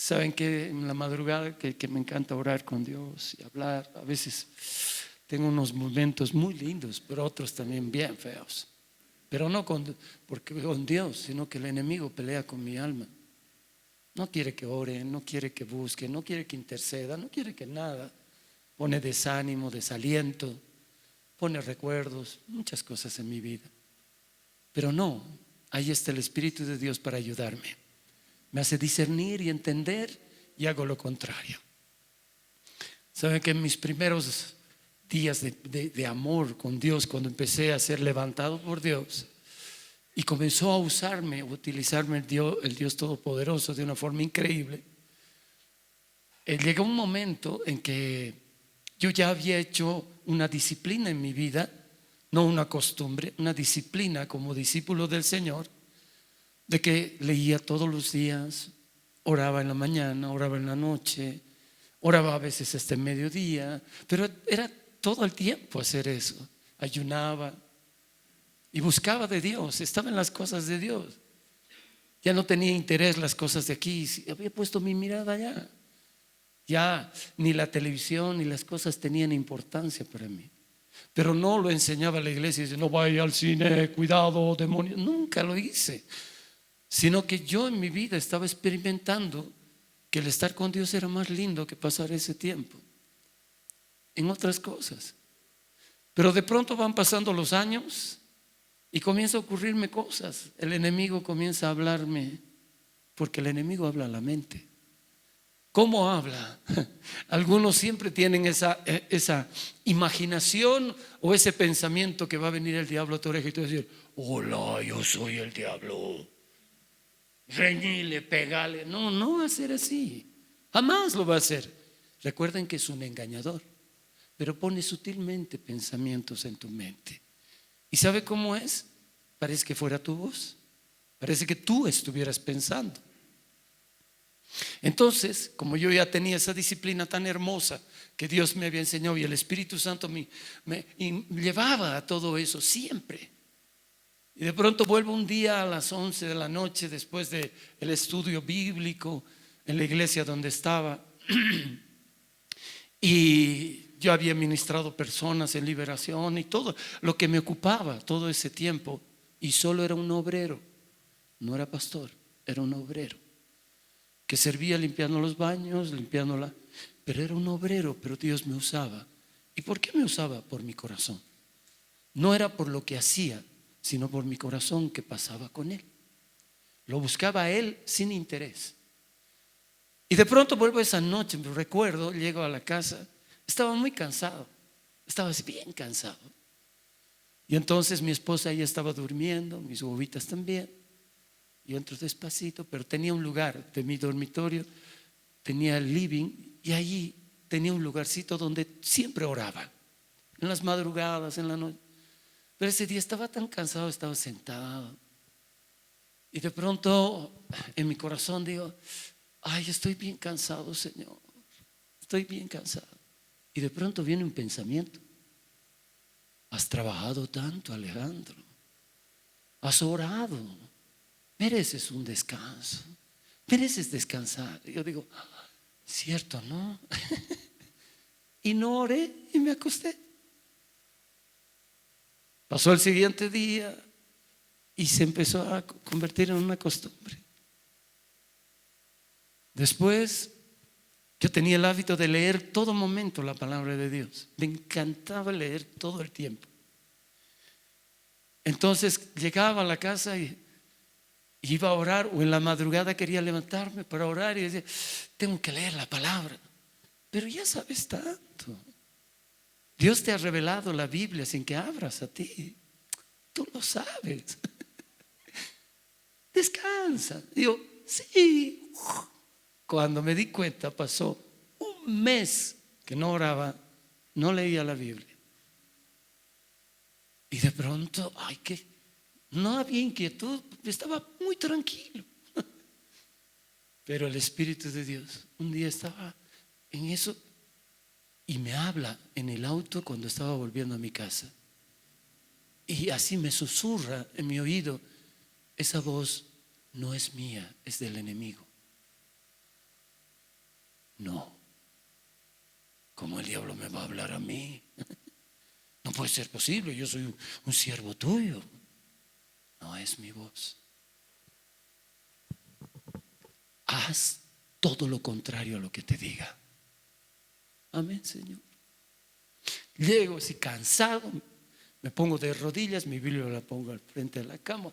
Saben que en la madrugada que me encanta orar con Dios y hablar. A veces tengo unos momentos muy lindos, pero otros también bien feos. Pero no porque con Dios, sino que el enemigo pelea con mi alma. No quiere que ore, no quiere que busque, no quiere que interceda, no quiere que nada. Pone desánimo, desaliento, pone recuerdos, muchas cosas en mi vida. Pero no, ahí está el Espíritu de Dios para ayudarme. Me hace discernir y entender y hago lo contrario. Saben que en mis primeros días de amor con Dios, cuando empecé a ser levantado por Dios y comenzó a usarme, a utilizarme el Dios Todopoderoso de una forma increíble, llegó un momento en que yo ya había hecho una disciplina en mi vida, no una costumbre, una disciplina como discípulo del Señor, de que leía todos los días, oraba en la mañana, oraba en la noche, oraba a veces hasta el mediodía, pero era todo el tiempo hacer eso. Ayunaba y buscaba de Dios, estaba en las cosas de Dios. Ya no tenía interés las cosas de aquí, había puesto mi mirada allá. Ya ni la televisión ni las cosas tenían importancia para mí. Pero no lo enseñaba la iglesia, dice, no vaya al cine, cuidado, demonios. Nunca lo hice, sino que yo en mi vida estaba experimentando que el estar con Dios era más lindo que pasar ese tiempo en otras cosas. Pero de pronto van pasando los años y comienza a ocurrirme cosas. El enemigo comienza a hablarme, porque el enemigo habla a la mente. ¿Cómo habla? Algunos siempre tienen esa imaginación o ese pensamiento que va a venir el diablo a tu oreja y tú vas a decir, hola, yo soy el diablo. Reñile, pegale. No, no va a ser así. Jamás lo va a hacer. Recuerden que es un engañador, pero pone sutilmente pensamientos en tu mente. ¿Y sabe cómo es? Parece que fuera tu voz. Parece que tú estuvieras pensando. Entonces, como yo ya tenía esa disciplina tan hermosa que Dios me había enseñado y el Espíritu Santo me llevaba a todo eso siempre. Y de pronto vuelvo un día a las 11 de la noche después del estudio bíblico en la iglesia donde estaba. Y yo había ministrado personas en liberación y todo lo que me ocupaba todo ese tiempo. Y solo era un obrero, no era pastor, era un obrero que servía limpiando los baños, pero era un obrero, pero Dios me usaba. ¿Y por qué me usaba? Por mi corazón. No era por lo que hacía, sino por mi corazón que pasaba con él. Lo buscaba a él sin interés. Y de pronto vuelvo esa noche, me recuerdo, llego a la casa, estaba muy cansado, estaba bien cansado. Y entonces mi esposa ya estaba durmiendo, mis bobitas también. Yo entro despacito, pero tenía un lugar de mi dormitorio, tenía el living y allí tenía un lugarcito donde siempre oraba, en las madrugadas, en la noche. Pero ese día estaba tan cansado, estaba sentado y de pronto en mi corazón digo, ay, estoy bien cansado, Señor, estoy bien cansado. Y de pronto viene un pensamiento, has trabajado tanto, Alejandro, has orado, mereces un descanso, mereces descansar. Y yo digo, cierto, ¿no? Y no oré y me acosté. Pasó el siguiente día y se empezó a convertir en una costumbre. Después yo tenía el hábito de leer todo momento la palabra de Dios. Me encantaba leer todo el tiempo. Entonces llegaba a la casa y iba a orar, o en la madrugada quería levantarme para orar y decía, tengo que leer la palabra. Pero ya sabes tanto. Dios te ha revelado la Biblia sin que abras a ti. Tú lo sabes. Descansa. Digo, sí. Cuando me di cuenta pasó un mes que no oraba, no leía la Biblia. Y de pronto, ay, que no había inquietud, estaba muy tranquilo. Pero el Espíritu de Dios, un día estaba en eso y me habla en el auto cuando estaba volviendo a mi casa. Y así me susurra en mi oído, esa voz no es mía, es del enemigo. no, ¿cómo el diablo me va a hablar a mí? No puede ser posible, yo soy un siervo tuyo. No es mi voz. Haz todo lo contrario a lo que te diga. Amén, Señor. Llego así cansado, me pongo de rodillas, mi Biblia la pongo al frente de la cama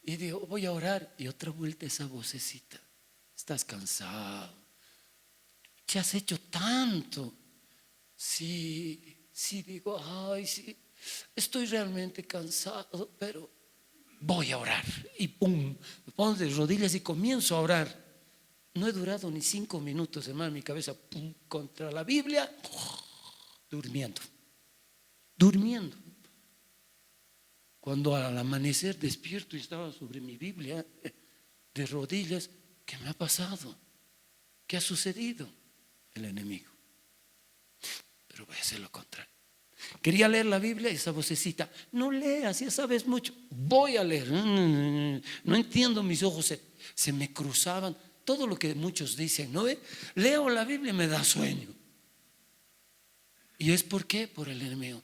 y digo, voy a orar. Y otra vuelta esa vocecita: estás cansado, ya has hecho tanto. Sí, digo, ay, sí, estoy realmente cansado, pero voy a orar. Y pum, me pongo de rodillas y comienzo a orar. No he durado ni 5 minutos, hermano, mi cabeza pum, contra la Biblia, durmiendo. Cuando al amanecer despierto y estaba sobre mi Biblia de rodillas, ¿qué me ha pasado? ¿Qué ha sucedido? El enemigo. Pero voy a hacer lo contrario. Quería leer la Biblia y esa vocecita: no leas, ya sabes mucho. Voy a leer. No entiendo, mis ojos se me cruzaban. Todo lo que muchos dicen, ¿no ve? Leo la Biblia y me da sueño. ¿Y es por qué? Por el enemigo.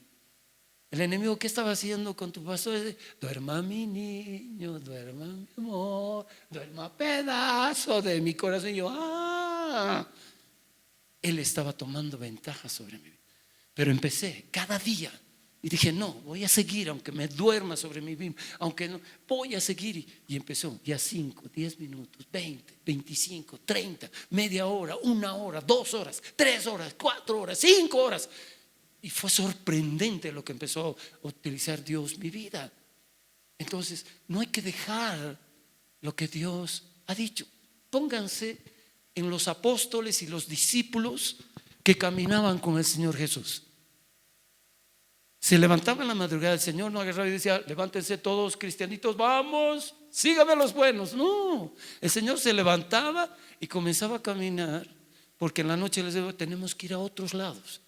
El enemigo, ¿qué estaba haciendo con tu pastor? Duerma mi niño, duerma mi amor, duerma pedazo de mi corazón. Y yo, él estaba tomando ventaja sobre mí. Pero empecé cada día y dije, no, voy a seguir aunque me duerma sobre mi Biblia, aunque no, voy a seguir. Y empezó ya 5, 10 minutos, 20, 25, 30, media hora, 1 hora, 2 horas, 3 horas, 4 horas, 5 horas. Y fue sorprendente lo que empezó a utilizar Dios mi vida. Entonces no hay que dejar lo que Dios ha dicho. Pónganse en los apóstoles y los discípulos que caminaban con el Señor Jesús. Se levantaba en la madrugada, el Señor no agarraba y decía: levántense todos, cristianitos, vamos, síganme los buenos. No, el Señor se levantaba y comenzaba a caminar, porque en la noche les digo, tenemos que ir a otros lados.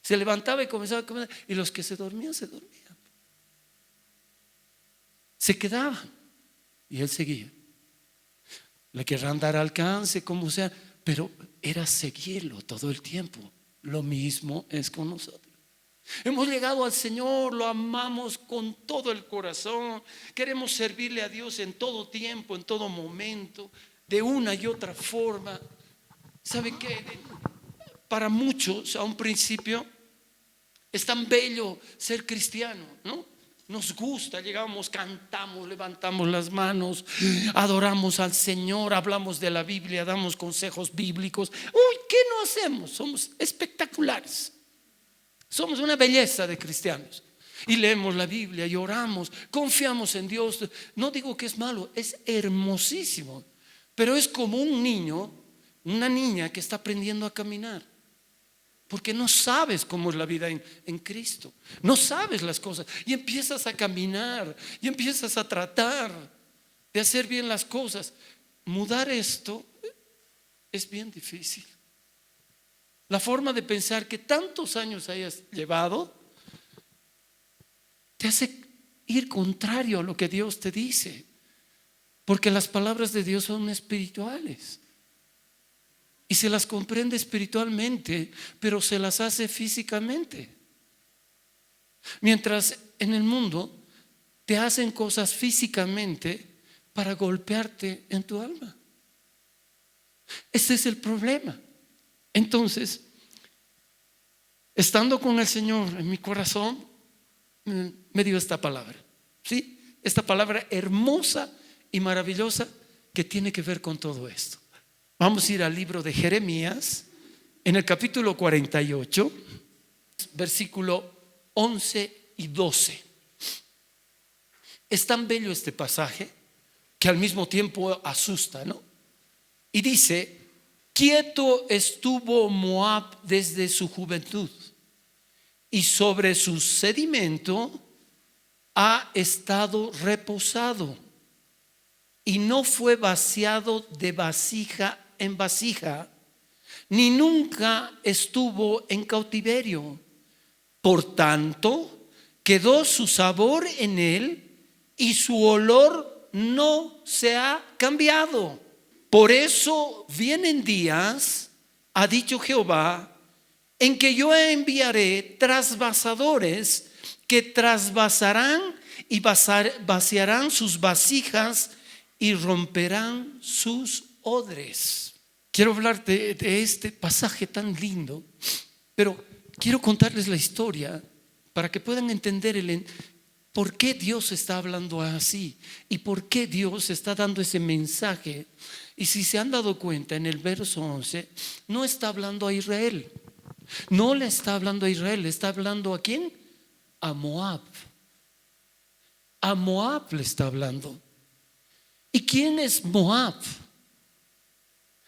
Se levantaba y comenzaba a caminar, y los que se dormían, se quedaban, y Él seguía. Le querrán dar alcance, como sea, pero era seguirlo todo el tiempo. Lo mismo es con nosotros. Hemos llegado al Señor, lo amamos con todo el corazón, queremos servirle a Dios en todo tiempo, en todo momento, de una y otra forma. ¿Sabe qué? Para muchos a un principio es tan bello ser cristiano, ¿no? Nos gusta, llegamos, cantamos, levantamos las manos, adoramos al Señor, hablamos de la Biblia, damos consejos bíblicos. Uy, ¿qué no hacemos? Somos espectaculares. Somos una belleza de cristianos. Y leemos la Biblia y oramos, confiamos en Dios. No digo que es malo, es hermosísimo. Pero es como un niño, una niña que está aprendiendo a caminar. Porque no sabes cómo es la vida en Cristo. No sabes las cosas. Y empiezas a caminar y empiezas a tratar de hacer bien las cosas. Mudar esto es bien difícil. La forma de pensar que tantos años hayas llevado te hace ir contrario a lo que Dios te dice, porque las palabras de Dios son espirituales y se las comprende espiritualmente, pero se las hace físicamente. Mientras en el mundo te hacen cosas físicamente para golpearte en tu alma. Ese es el problema. Entonces, estando con el Señor en mi corazón, me dio esta palabra, ¿sí? Esta palabra hermosa y maravillosa que tiene que ver con todo esto. Vamos a ir al libro de Jeremías, en el capítulo 48, versículo 11 y 12. Es tan bello este pasaje que al mismo tiempo asusta, ¿no? Y dice: quieto estuvo Moab desde su juventud, y sobre su sedimento ha estado reposado, y no fue vaciado de vasija en vasija, ni nunca estuvo en cautiverio. Por tanto, quedó su sabor en él, y su olor no se ha cambiado. Por eso vienen días ha dicho Jehová, en que yo enviaré trasvasadores que trasvasarán y vaciarán sus vasijas y romperán sus odres. Quiero hablar de este pasaje tan lindo, pero quiero contarles la historia para que puedan entender por qué Dios está hablando así y por qué Dios está dando ese mensaje. Y si se han dado cuenta, en el verso 11 no está hablando a Israel. No le está hablando a Israel, le está hablando ¿a quién? A Moab. A Moab le está hablando. ¿Y quién es Moab?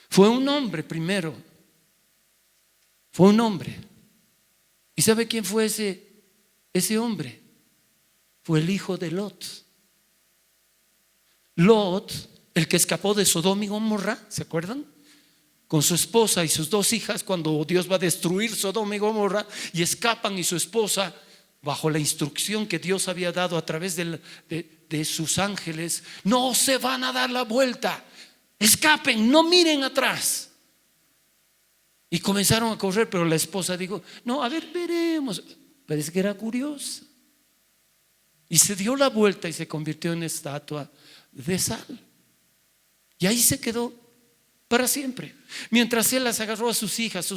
Fue un hombre primero. Fue un hombre. ¿Y sabe quién fue ese hombre? Fue el hijo de Lot. Lot, el que escapó de Sodoma y Gomorra, ¿se acuerdan? Con su esposa y sus dos hijas, cuando Dios va a destruir Sodoma y Gomorra, y escapan, y su esposa, bajo la instrucción que Dios había dado a través de sus ángeles, no se van a dar la vuelta, escapen, no miren atrás. Y comenzaron a correr, pero la esposa dijo, no, a ver, veremos. Parece que era curiosa. Y se dio la vuelta y se convirtió en estatua de sal. Y ahí se quedó para siempre. Mientras él las agarró a sus hijas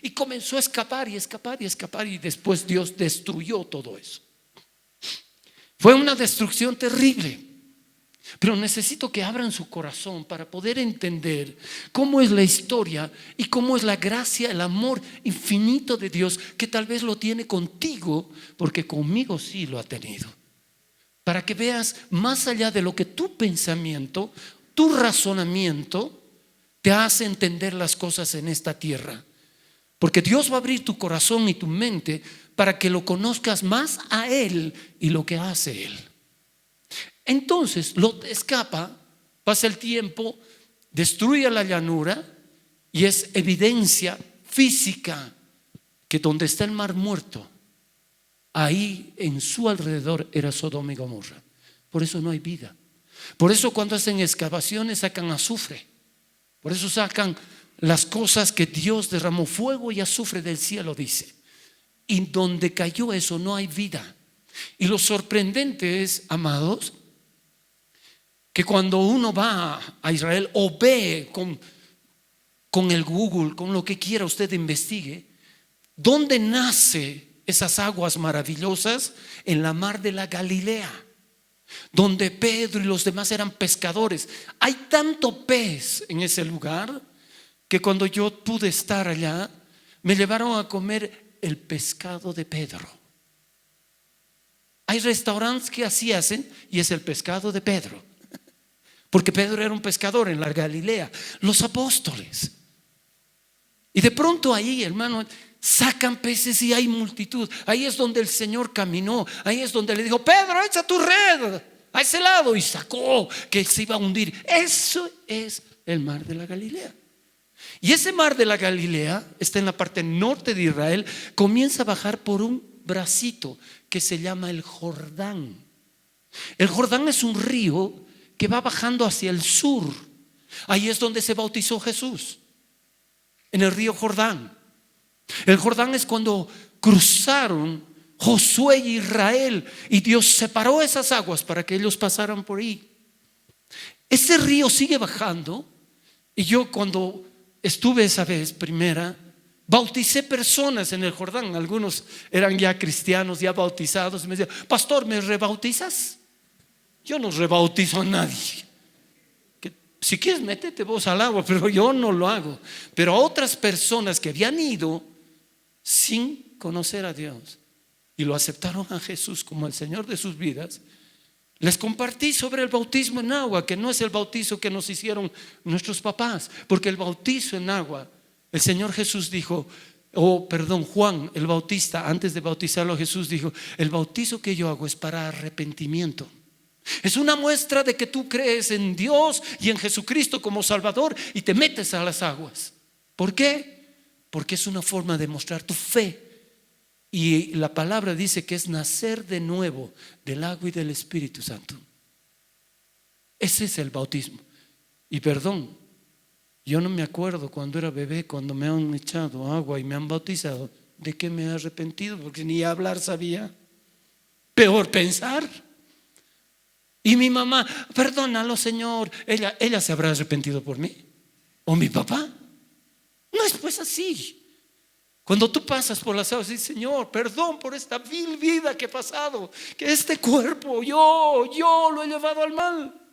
y comenzó a escapar y escapar y escapar, y después Dios destruyó todo eso. Fue una destrucción terrible. Pero necesito que abran su corazón para poder entender cómo es la historia y cómo es la gracia, el amor infinito de Dios, que tal vez lo tiene contigo, porque conmigo sí lo ha tenido. Para que veas más allá de lo que tu pensamiento, tu razonamiento te hace entender las cosas en esta tierra. Porque Dios va a abrir tu corazón y tu mente para que lo conozcas más a Él y lo que hace Él. Entonces Lot escapa, pasa el tiempo, destruye la llanura, y es evidencia física que donde está el mar muerto, ahí en su alrededor era Sodoma y Gomorra. Por eso no hay vida. Por eso cuando hacen excavaciones sacan azufre. Por eso sacan las cosas que Dios derramó, fuego y azufre del cielo, dice. Y donde cayó eso no hay vida. Y lo sorprendente es, amados, que cuando uno va a Israel o ve con el Google, con lo que quiera usted investigue, ¿dónde nace esas aguas maravillosas? En la mar de la Galilea, donde Pedro y los demás eran pescadores. Hay tanto pez en ese lugar que cuando yo pude estar allá, me llevaron a comer el pescado de Pedro. Hay restaurantes que así hacen, y es el pescado de Pedro. Porque Pedro era un pescador en la Galilea, los apóstoles. Y de pronto ahí, hermano, sacan peces y hay multitud. Ahí es donde el Señor caminó. Ahí es donde le dijo, Pedro, echa tu red a ese lado, y sacó que se iba a hundir. Eso es el mar de la Galilea. Y ese mar de la Galilea está en la parte norte de Israel. Comienza a bajar por un bracito que se llama el Jordán. El Jordán es un río que va bajando hacia el sur. Ahí es donde se bautizó Jesús, en el río Jordán. El Jordán es cuando cruzaron Josué y Israel, y Dios separó esas aguas para que ellos pasaran por ahí. Ese río sigue bajando, y yo cuando estuve esa vez primera, bauticé personas en el Jordán. Algunos eran ya cristianos, ya bautizados, y me decían, pastor, ¿me rebautizas? Yo no rebautizo a nadie. Si quieres, métete vos al agua, pero yo no lo hago. Pero a otras personas que habían ido sin conocer a Dios y lo aceptaron a Jesús como el Señor de sus vidas, les compartí sobre el bautismo en agua, que no es el bautizo que nos hicieron nuestros papás. Porque el bautizo en agua, el Señor Jesús dijo, Juan el Bautista, antes de bautizarlo a Jesús, dijo, el bautizo que yo hago es para arrepentimiento. Es una muestra de que tú crees en Dios y en Jesucristo como Salvador y te metes a las aguas. ¿Por qué? Porque es una forma de mostrar tu fe. Y la palabra dice que es nacer de nuevo del agua y del Espíritu Santo. Ese es el bautismo. Y perdón, Yo no me acuerdo cuando era bebé, cuando me han echado agua y me han bautizado, de qué me he arrepentido, porque ni hablar sabía. Peor pensar. Y mi mamá, perdónalo, Señor. Ella se habrá arrepentido por mí. ¿O mi papá? No es pues así. Cuando tú pasas por las aguas y dices, Señor, perdón por esta vil vida que he pasado, que este cuerpo yo lo he llevado al mal.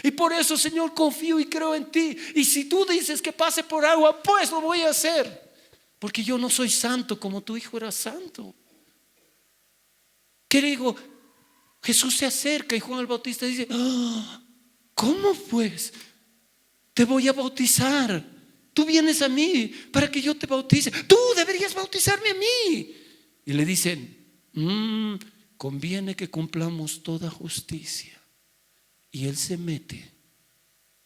Y por eso, Señor, confío y creo en ti. Y si tú dices que pase por agua, pues lo voy a hacer. Porque yo no soy santo como tu hijo era santo. ¿Qué le digo? Jesús se acerca y Juan el Bautista dice, ¿cómo pues? Te voy a bautizar. Tú vienes a mí para que yo te bautice. Tú deberías bautizarme a mí. Y le dicen, conviene que cumplamos toda justicia. Y él se mete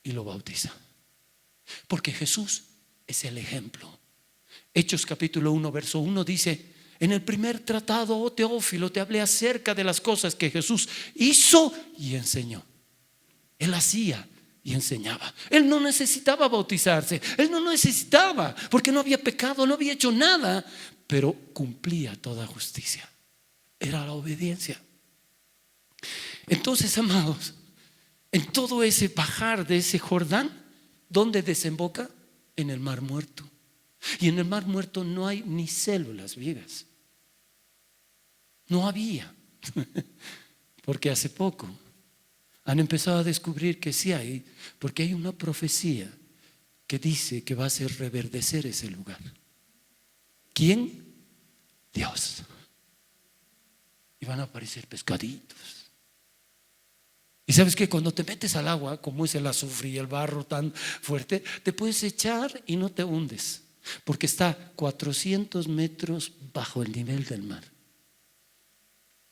y lo bautiza. Porque Jesús es el ejemplo. Hechos capítulo 1 verso 1 dice, en el primer tratado, oh Teófilo, te hablé acerca de las cosas que Jesús hizo y enseñó. Él hacía y enseñaba. Él no necesitaba bautizarse. Él no necesitaba, porque no había pecado, no había hecho nada, pero cumplía toda justicia. Era la obediencia. Entonces, amados, en todo ese bajar de ese Jordán, ¿dónde desemboca? En el Mar Muerto. Y en el Mar Muerto no hay ni células vivas. No había. Porque hace poco han empezado a descubrir que sí hay, porque hay una profecía que dice que va a hacer reverdecer ese lugar. ¿Quién? Dios. Y van a aparecer pescaditos. Y sabes que cuando te metes al agua, como es el azufre y el barro tan fuerte, te puedes echar y no te hundes, porque está 400 metros bajo el nivel del mar.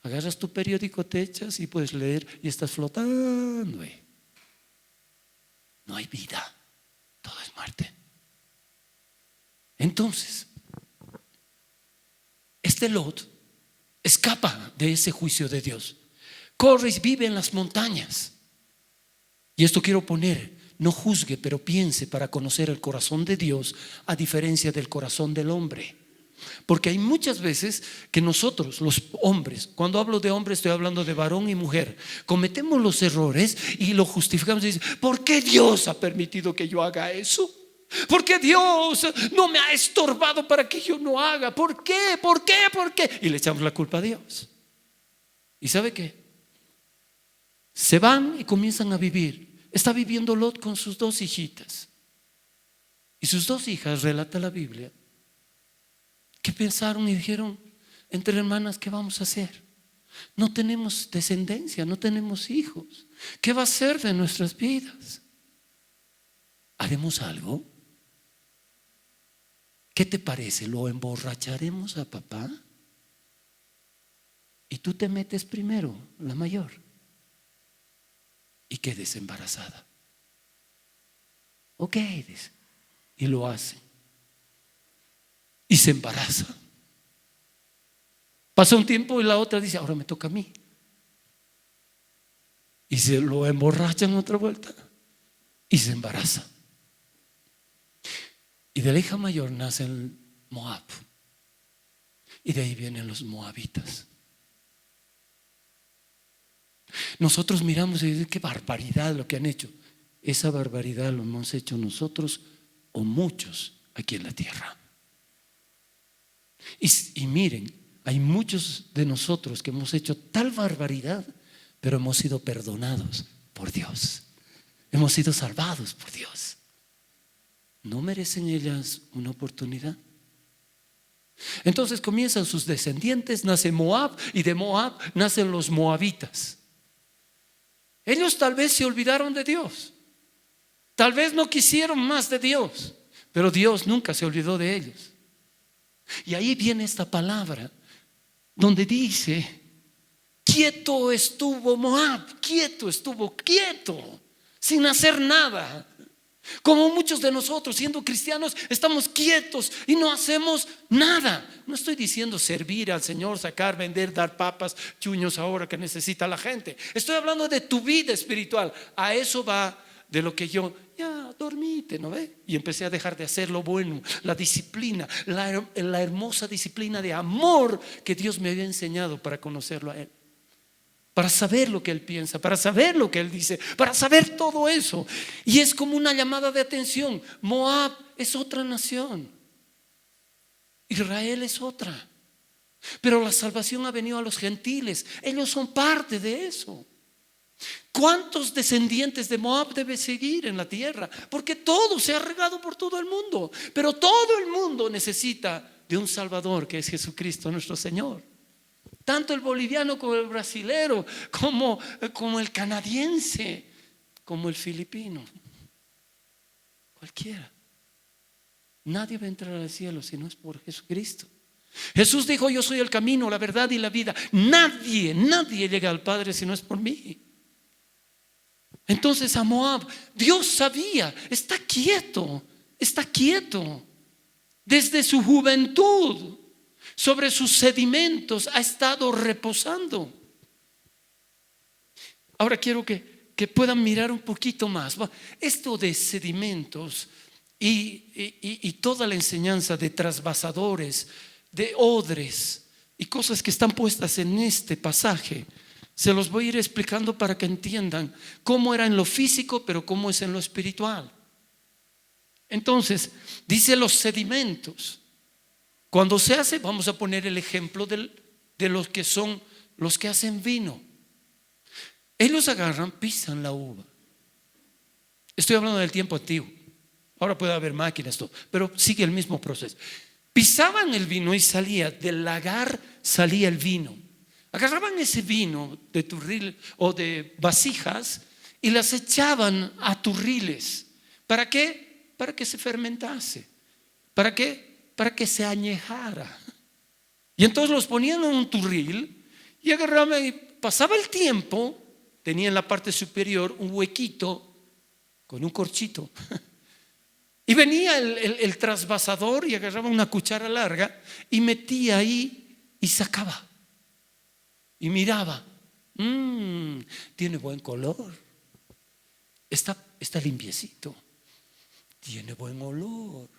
Agarras tu periódico, te echas y puedes leer y estás flotando. No hay vida, todo es muerte. Entonces, este Lot escapa de ese juicio de Dios. Corre y vive en las montañas. Y esto quiero poner, no juzgue, pero piense para conocer el corazón de Dios a diferencia del corazón del hombre. Porque hay muchas veces que nosotros, los hombres, cuando hablo de hombre estoy hablando de varón y mujer, cometemos los errores y lo justificamos y dicen, ¿por qué Dios ha permitido que yo haga eso? ¿Por qué Dios no me ha estorbado para que yo no haga? ¿Por qué? ¿Por qué? ¿Por qué? Y le echamos la culpa a Dios. ¿Y sabe qué? Se van y comienzan a vivir. Está viviendo Lot con sus 2 hijitas. Y sus 2 hijas, relata la Biblia, que pensaron y dijeron entre hermanas, ¿qué vamos a hacer? No tenemos descendencia, no tenemos hijos. ¿Qué va a ser de nuestras vidas? ¿Haremos algo? ¿Qué te parece? ¿Lo emborracharemos a papá? Y tú te metes primero, la mayor, y quedes embarazada. Ok, dice. Y lo hace. Y se embaraza. Pasa un tiempo y la otra dice, ahora me toca a mí. Y se lo emborrachan otra vuelta y se embaraza. Y de la hija mayor nace el Moab. Y de ahí vienen los moabitas. Nosotros miramos y decimos, qué barbaridad lo que han hecho. Esa barbaridad lo hemos hecho nosotros o muchos aquí en la tierra. Y miren, hay muchos de nosotros que hemos hecho tal barbaridad, pero hemos sido perdonados por Dios. Hemos sido salvados por Dios. ¿No merecen ellas una oportunidad? Entonces comienzan sus descendientes, nace Moab y de Moab nacen los moabitas. Ellos tal vez se olvidaron de Dios, tal vez no quisieron más de Dios, pero Dios nunca se olvidó de ellos. Y ahí viene esta palabra donde dice, quieto estuvo Moab, quieto estuvo, quieto, sin hacer nada. Como muchos de nosotros siendo cristianos estamos quietos y no hacemos nada. No estoy diciendo servir al Señor, sacar, vender, dar papas, chuños ahora que necesita la gente. Estoy hablando de tu vida espiritual. A eso va de lo que yo, ya dormite, ¿no ve? Y empecé a dejar de hacer lo bueno, la disciplina, la hermosa disciplina de amor que Dios me había enseñado para conocerlo a Él, para saber lo que Él piensa, para saber lo que Él dice, para saber todo eso. Y es como una llamada de atención. Moab es otra nación, Israel es otra, pero la salvación ha venido a los gentiles. Ellos son parte de eso. ¿Cuántos descendientes de Moab debe seguir en la tierra? Porque todo se ha regado por todo el mundo, pero todo el mundo necesita de un Salvador, que es Jesucristo nuestro Señor. Tanto el boliviano como el brasilero, como el canadiense, como el filipino, cualquiera. Nadie va a entrar al cielo si no es por Jesucristo. Jesús dijo: yo soy el camino, la verdad y la vida. Nadie llega al Padre si no es por mí. Entonces a Moab, Dios sabía, está quieto. Desde su juventud, sobre sus sedimentos ha estado reposando. Ahora quiero que puedan mirar un poquito más. Esto de sedimentos y toda la enseñanza de trasvasadores, de odres y cosas que están puestas en este pasaje, se los voy a ir explicando para que entiendan cómo era en lo físico, pero cómo es en lo espiritual. Entonces, dice los sedimentos. Cuando se hace, vamos a poner el ejemplo de los que son los que hacen vino. Ellos agarran, pisan la uva. Estoy hablando del tiempo antiguo. Ahora puede haber máquinas, todo, pero sigue el mismo proceso. Pisaban el vino y salía del lagar, salía el vino. Agarraban ese vino de turril o de vasijas y las echaban a turriles. ¿Para qué? Para que se fermentase. ¿Para qué? Para que se añejara. Y entonces los ponían en un turril y agarraban y pasaba el tiempo. Tenía en la parte superior un huequito con un corchito. Y venía el trasvasador y agarraba una cuchara larga y metía ahí y sacaba. Y miraba, tiene buen color, está limpiecito, tiene buen olor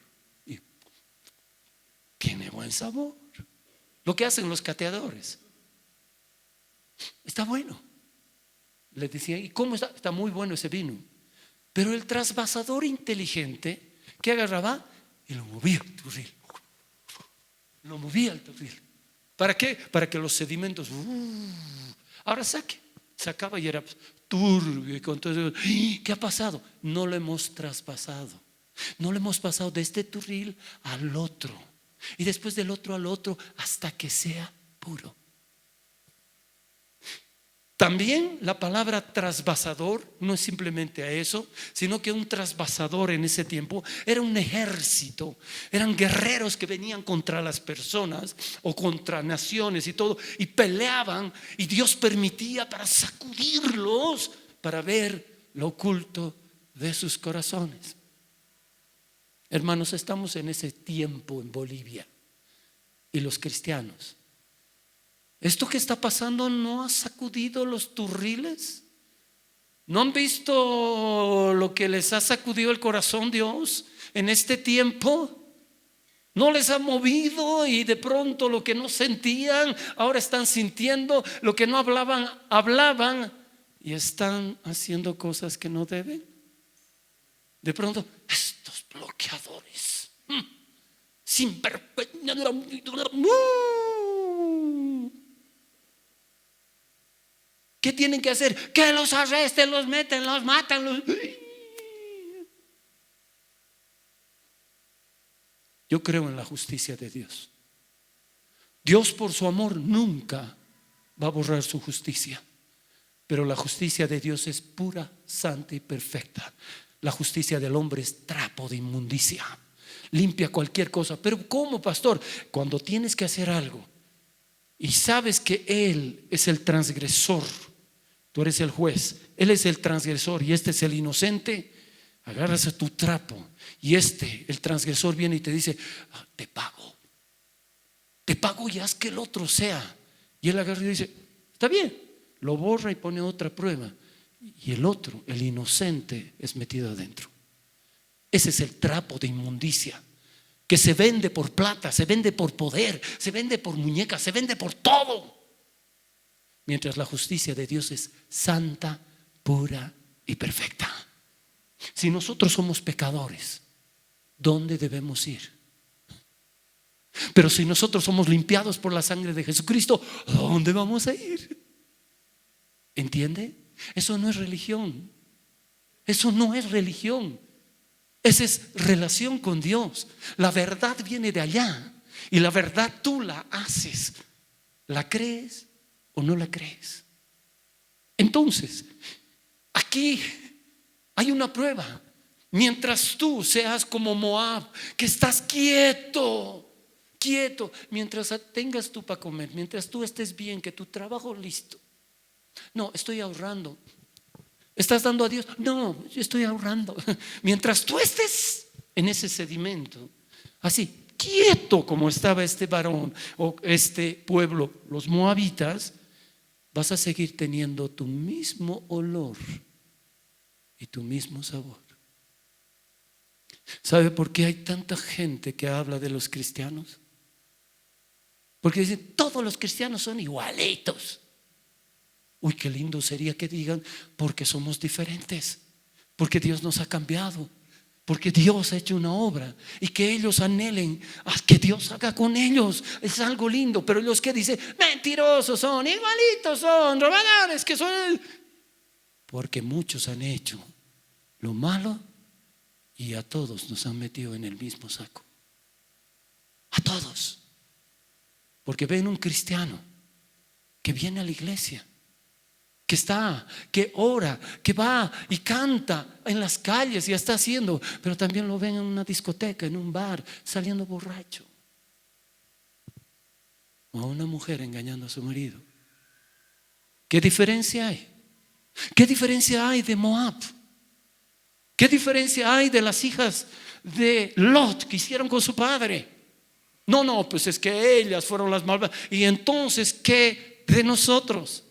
y tiene buen sabor. Lo que hacen los cateadores. Está bueno. Les decía: ¿y cómo está? Está muy bueno ese vino. Pero el trasvasador inteligente, que agarraba y lo movía al turril. Lo movía al turril. ¿Para qué? Para que los sedimentos ahora sacaba y era turbio. Y ¿qué ha pasado? No lo hemos traspasado. No lo hemos pasado de este turril al otro, y después del otro al otro, hasta que sea puro. También la palabra trasvasador no es simplemente a eso, sino que un trasvasador en ese tiempo era un ejército, eran guerreros que venían contra las personas o contra naciones y todo, y peleaban, y Dios permitía para sacudirlos, para ver lo oculto de sus corazones. Hermanos, estamos en ese tiempo en Bolivia, y los cristianos, ¿esto que está pasando no ha sacudido los turriles? ¿No han visto lo que les ha sacudido el corazón Dios en este tiempo? ¿No les ha movido y de pronto lo que no sentían, ahora están sintiendo? Lo que no hablaban y están haciendo cosas que no deben. De pronto, estos bloqueadores, sin vergüenza. ¿Qué tienen que hacer? Que los arresten, los meten, los matan. Yo creo en la justicia de Dios. Dios, por su amor, nunca va a borrar su justicia. Pero la justicia de Dios es pura, santa y perfecta. La justicia del hombre es trapo de inmundicia. Limpia cualquier cosa. Pero ¿cómo, pastor? Cuando tienes que hacer algo y sabes que Él es el transgresor, tú eres el juez, Él es el transgresor y este es el inocente, agarras a tu trapo y el transgresor, viene y te dice: te pago y haz que el otro sea. Y él agarra y dice: está bien, lo borra y pone otra prueba. y el otro, el inocente, es metido adentro. Ese es el trapo de inmundicia que se vende por plata, se vende por poder, se vende por muñecas, se vende por todo. Mientras la justicia de Dios es santa, pura y perfecta. Si nosotros somos pecadores, ¿dónde debemos ir? Pero si nosotros somos limpiados por la sangre de Jesucristo, ¿a dónde vamos a ir? ¿Entiende? Eso no es religión. Eso no es religión. Esa es relación con Dios. La verdad viene de allá y la verdad tú la haces. ¿La crees o no la crees? Entonces, aquí hay una prueba. Mientras tú seas como Moab, que estás quieto, mientras tengas tú para comer, mientras tú estés bien, que tu trabajo listo. No, estoy ahorrando. ¿Estás dando a Dios? No, yo estoy ahorrando. Mientras tú estés en ese sedimento, así, quieto como estaba este varón o este pueblo, los moabitas, vas a seguir teniendo tu mismo olor y tu mismo sabor. ¿Sabe por qué hay tanta gente que habla de los cristianos? Porque dicen, todos los cristianos son igualitos. Uy, qué lindo sería que digan, porque somos diferentes, porque Dios nos ha cambiado, porque Dios ha hecho una obra y que ellos anhelen a que Dios haga con ellos. Es algo lindo. Pero los que dicen, mentirosos son, igualitos son, robadores que son, porque muchos han hecho lo malo y a todos nos han metido en el mismo saco. A todos. Porque ven un cristiano que viene a la iglesia, que ora, que va y canta en las calles y está haciendo, pero también lo ven en una discoteca, en un bar, saliendo borracho. O a una mujer engañando a su marido. ¿Qué diferencia hay? ¿Qué diferencia hay de Moab? ¿Qué diferencia hay de las hijas de Lot que hicieron con su padre? No, pues es que ellas fueron las malvadas. Y entonces, ¿qué de nosotros?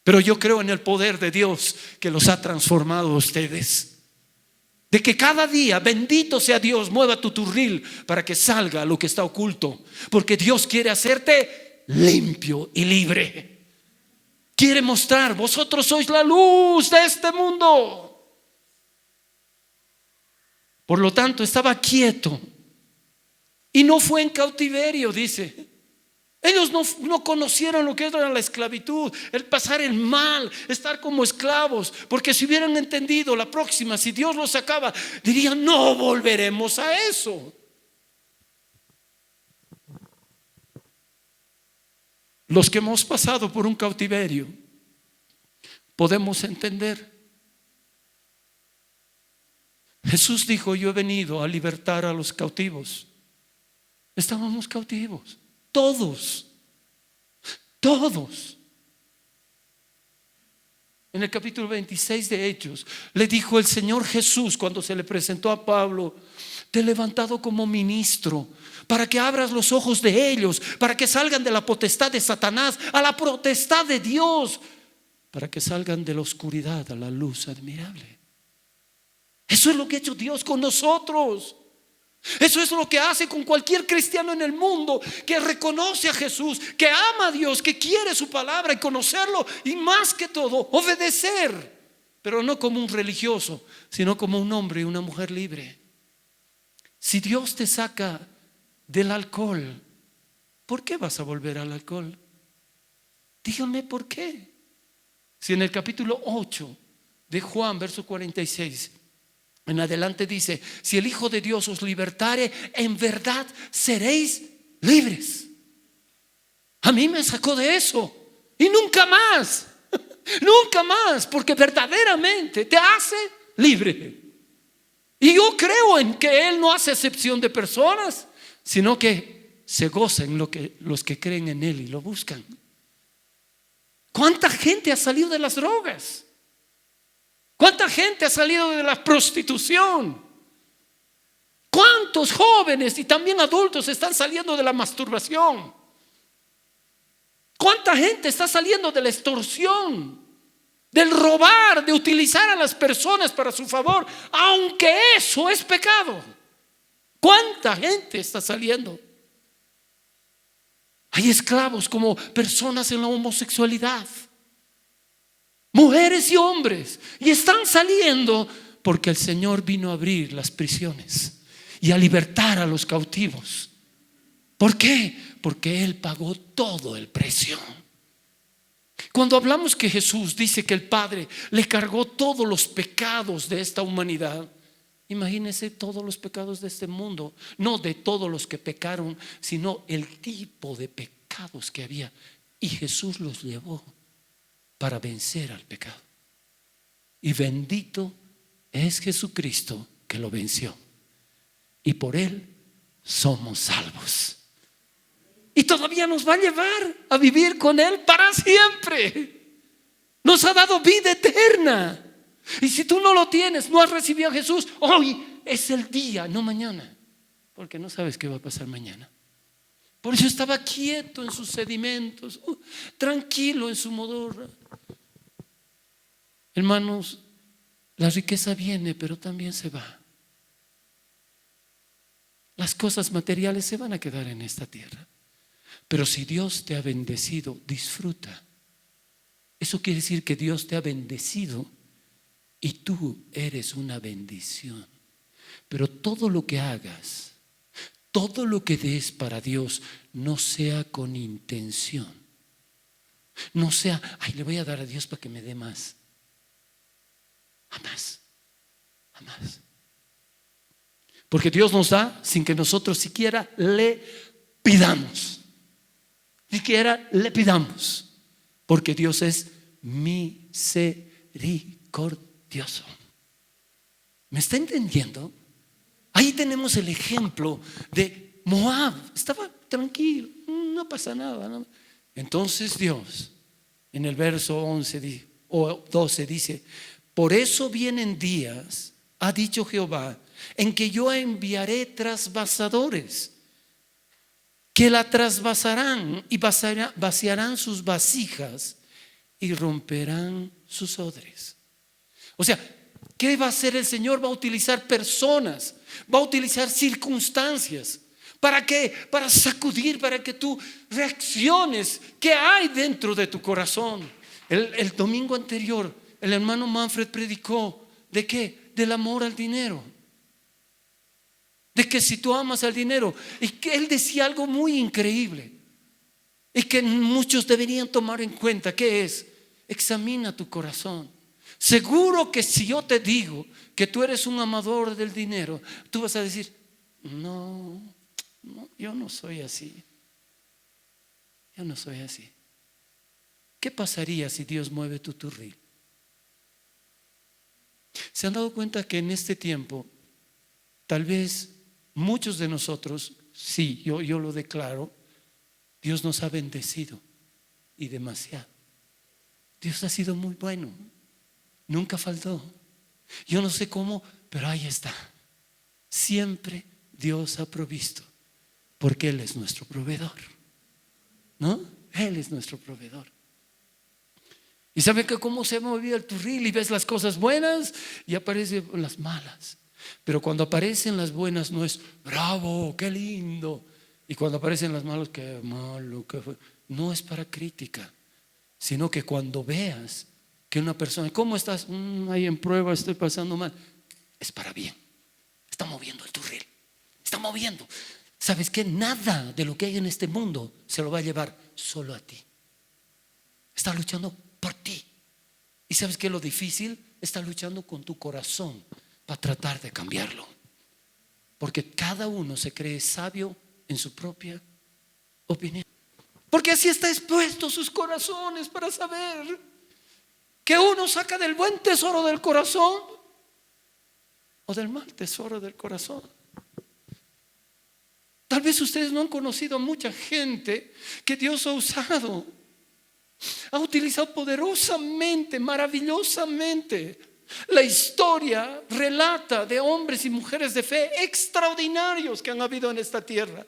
Pero yo creo en el poder de Dios que los ha transformado a ustedes. De que cada día, bendito sea Dios, mueva tu turril para que salga lo que está oculto. Porque Dios quiere hacerte limpio y libre. Quiere mostrar, vosotros sois la luz de este mundo. Por lo tanto, estaba quieto. Y no fue en cautiverio, dice. Ellos no conocieron lo que era la esclavitud, el pasar el mal, estar como esclavos. Porque si hubieran entendido la próxima, si Dios los sacaba, dirían, no volveremos a eso. Los que hemos pasado por un cautiverio podemos entender. Jesús dijo, yo he venido a libertar a los cautivos. Estábamos cautivos, todos. En el capítulo 26 de Hechos le dijo el Señor Jesús cuando se le presentó a Pablo, te he levantado como ministro para que abras los ojos de ellos, para que salgan de la potestad de Satanás a la potestad de Dios, para que salgan de la oscuridad a la luz admirable. Eso es lo que ha hecho Dios con nosotros. Eso es lo que hace con cualquier cristiano en el mundo que reconoce a Jesús, que ama a Dios, que quiere su palabra y conocerlo, y más que todo obedecer, pero no como un religioso, sino como un hombre y una mujer libre. Si Dios te saca del alcohol, ¿por qué vas a volver al alcohol? Dígame por qué. Si en el capítulo 8 de Juan, verso 46 en adelante dice, si el Hijo de Dios os libertare, en verdad seréis libres. A mí me sacó de eso y nunca más, nunca más, porque verdaderamente te hace libre. Y yo creo en que Él no hace excepción de personas, sino que se goza en los que creen en Él y lo buscan. ¿Cuánta gente ha salido de las drogas? ¿Cuánta gente ha salido de la prostitución? ¿Cuántos jóvenes y también adultos están saliendo de la masturbación? ¿Cuánta gente está saliendo de la extorsión? del robar, de utilizar a las personas para su favor, aunque eso es pecado. ¿Cuánta gente está saliendo? Hay esclavos como personas en la homosexualidad, mujeres y hombres, y están saliendo porque el Señor vino a abrir las prisiones y a libertar a los cautivos. ¿Por qué? Porque Él pagó todo el precio. Cuando hablamos que Jesús dice que el Padre le cargó todos los pecados de esta humanidad, imagínense todos los pecados de este mundo, no de todos los que pecaron, sino el tipo de pecados que había. Y Jesús los llevó para vencer al pecado. Y bendito es Jesucristo que lo venció. Y por Él somos salvos. Y todavía nos va a llevar a vivir con Él para siempre. Nos ha dado vida eterna. Y si tú no lo tienes, no has recibido a Jesús, hoy es el día, no mañana, porque no sabes qué va a pasar mañana. Por eso estaba quieto en sus sedimentos, tranquilo en su modorra. Hermanos, la riqueza viene, pero también se va. Las cosas materiales se van a quedar en esta tierra. Pero si Dios te ha bendecido, disfruta. Eso quiere decir que Dios te ha bendecido y tú eres una bendición. Pero todo lo que hagas, todo lo que des para Dios, no sea con intención. No sea, ay, le voy a dar a Dios para que me dé más. Jamás, jamás. Porque Dios nos da sin que nosotros siquiera le pidamos. Siquiera le pidamos. Porque Dios es misericordioso. ¿Me está entendiendo? Ahí tenemos el ejemplo de Moab. Estaba tranquilo, no pasa nada, ¿no? Entonces Dios en el verso 11 o 12 dice: por eso vienen días, ha dicho Jehová, en que yo enviaré trasvasadores, que la trasvasarán y vaciarán sus vasijas y romperán sus odres. O sea, ¿qué va a hacer el Señor? Va a utilizar personas, va a utilizar circunstancias. ¿Para qué? Para sacudir, para que tú reacciones. ¿Qué hay dentro de tu corazón? El domingo anterior el hermano Manfred predicó ¿de qué? Del amor al dinero. De que si tú amas al dinero, y que él decía algo muy increíble y que muchos deberían tomar en cuenta, que es: examina tu corazón. Seguro que si yo te digo que tú eres un amador del dinero, tú vas a decir: no, yo no soy así. Yo no soy así. ¿Qué pasaría si Dios mueve tu turril? ¿Se han dado cuenta que en este tiempo tal vez muchos de nosotros, sí, yo lo declaro, Dios nos ha bendecido y demasiado? Dios ha sido muy bueno, nunca faltó. Yo no sé cómo, pero ahí está. Siempre Dios ha provisto, porque Él es nuestro proveedor, ¿no? Él es nuestro proveedor. Y sabe que cómo se movía el turril, y ves las cosas buenas y aparecen las malas. Pero cuando aparecen las buenas no es bravo, qué lindo. Y cuando aparecen las malas, qué malo, qué fue. No es para crítica, sino que cuando veas que una persona, ¿cómo estás? Ahí en prueba, estoy pasando mal. Es para bien. Está moviendo el turril, está moviendo. ¿Sabes qué? Nada de lo que hay en este mundo se lo va a llevar solo a ti. Está luchando por ti. ¿Y sabes qué es lo difícil? Está luchando con tu corazón para tratar de cambiarlo. Porque cada uno se cree sabio en su propia opinión. Porque así está expuesto sus corazones, para saber que uno saca del buen tesoro del corazón o del mal tesoro del corazón. Tal vez ustedes no han conocido a mucha gente que Dios ha usado, ha utilizado poderosamente, maravillosamente. La historia relata de hombres y mujeres de fe extraordinarios que han habido en esta tierra.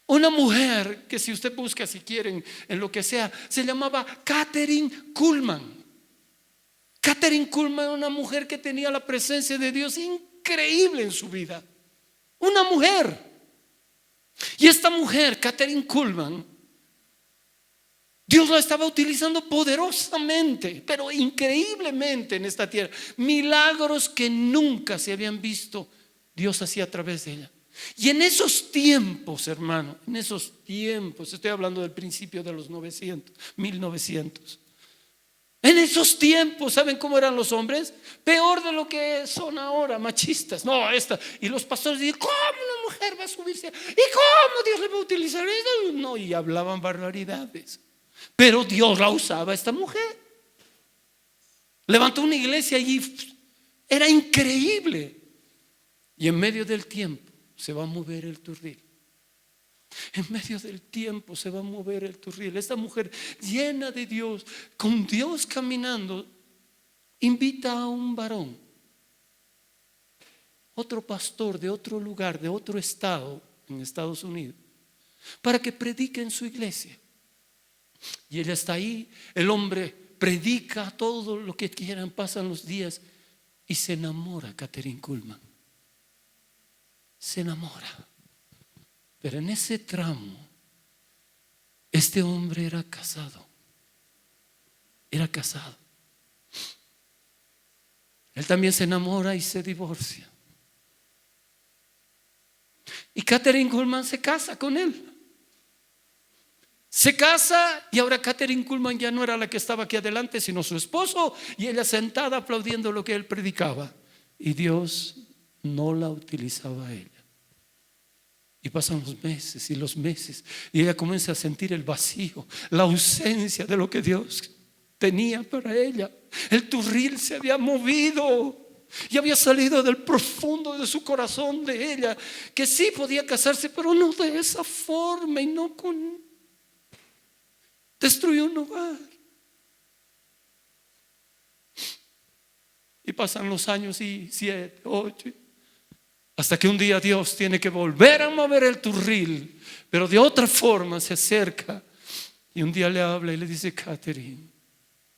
Una mujer que, si usted busca, si quieren, en lo que sea, se llamaba Kathryn Kuhlman. Kathryn Kuhlman era una mujer que tenía la presencia de Dios increíble en su vida. Una mujer. Y esta mujer, Kathryn Kuhlman, Dios la estaba utilizando poderosamente, pero increíblemente en esta tierra. Milagros que nunca se habían visto, Dios hacía a través de ella. Y en esos tiempos, hermano, en esos tiempos, estoy hablando del principio de los 1900. En esos tiempos, ¿saben cómo eran los hombres? Peor de lo que son ahora, machistas. No, y los pastores dicen, ¿cómo una mujer va a subirse? ¿Y cómo Dios le va a utilizar eso? No, y hablaban barbaridades. Pero Dios la usaba, esta mujer. Levantó una iglesia allí, era increíble. Y en medio del tiempo se va a mover el turril. En medio del tiempo se va a mover el turril. Esta mujer llena de Dios, con Dios caminando, invita a un varón, otro pastor de otro lugar, de otro estado en Estados Unidos, para que predique en su iglesia. Y ella está ahí, el hombre predica todo lo que quieran, pasan los días y se enamora Kathryn Kuhlman. Se enamora. Pero en ese tramo, este hombre era casado. Era casado. Él también se enamora y se divorcia. Y Kathryn Kuhlman se casa con él. Se casa y ahora Kathryn Kuhlman ya no era la que estaba aquí adelante, sino su esposo, y ella sentada aplaudiendo lo que él predicaba. Y Dios no la utilizaba a ella. Y pasan los meses y los meses, y ella comienza a sentir el vacío, la ausencia de lo que Dios tenía para ella. El turril se había movido y había salido del profundo de su corazón de ella, que sí podía casarse, pero no de esa forma y no con destruyó un hogar. Y pasan los años y 7, 8, hasta que un día Dios tiene que volver a mover el turril, pero de otra forma se acerca y un día le habla y le dice: Kathryn,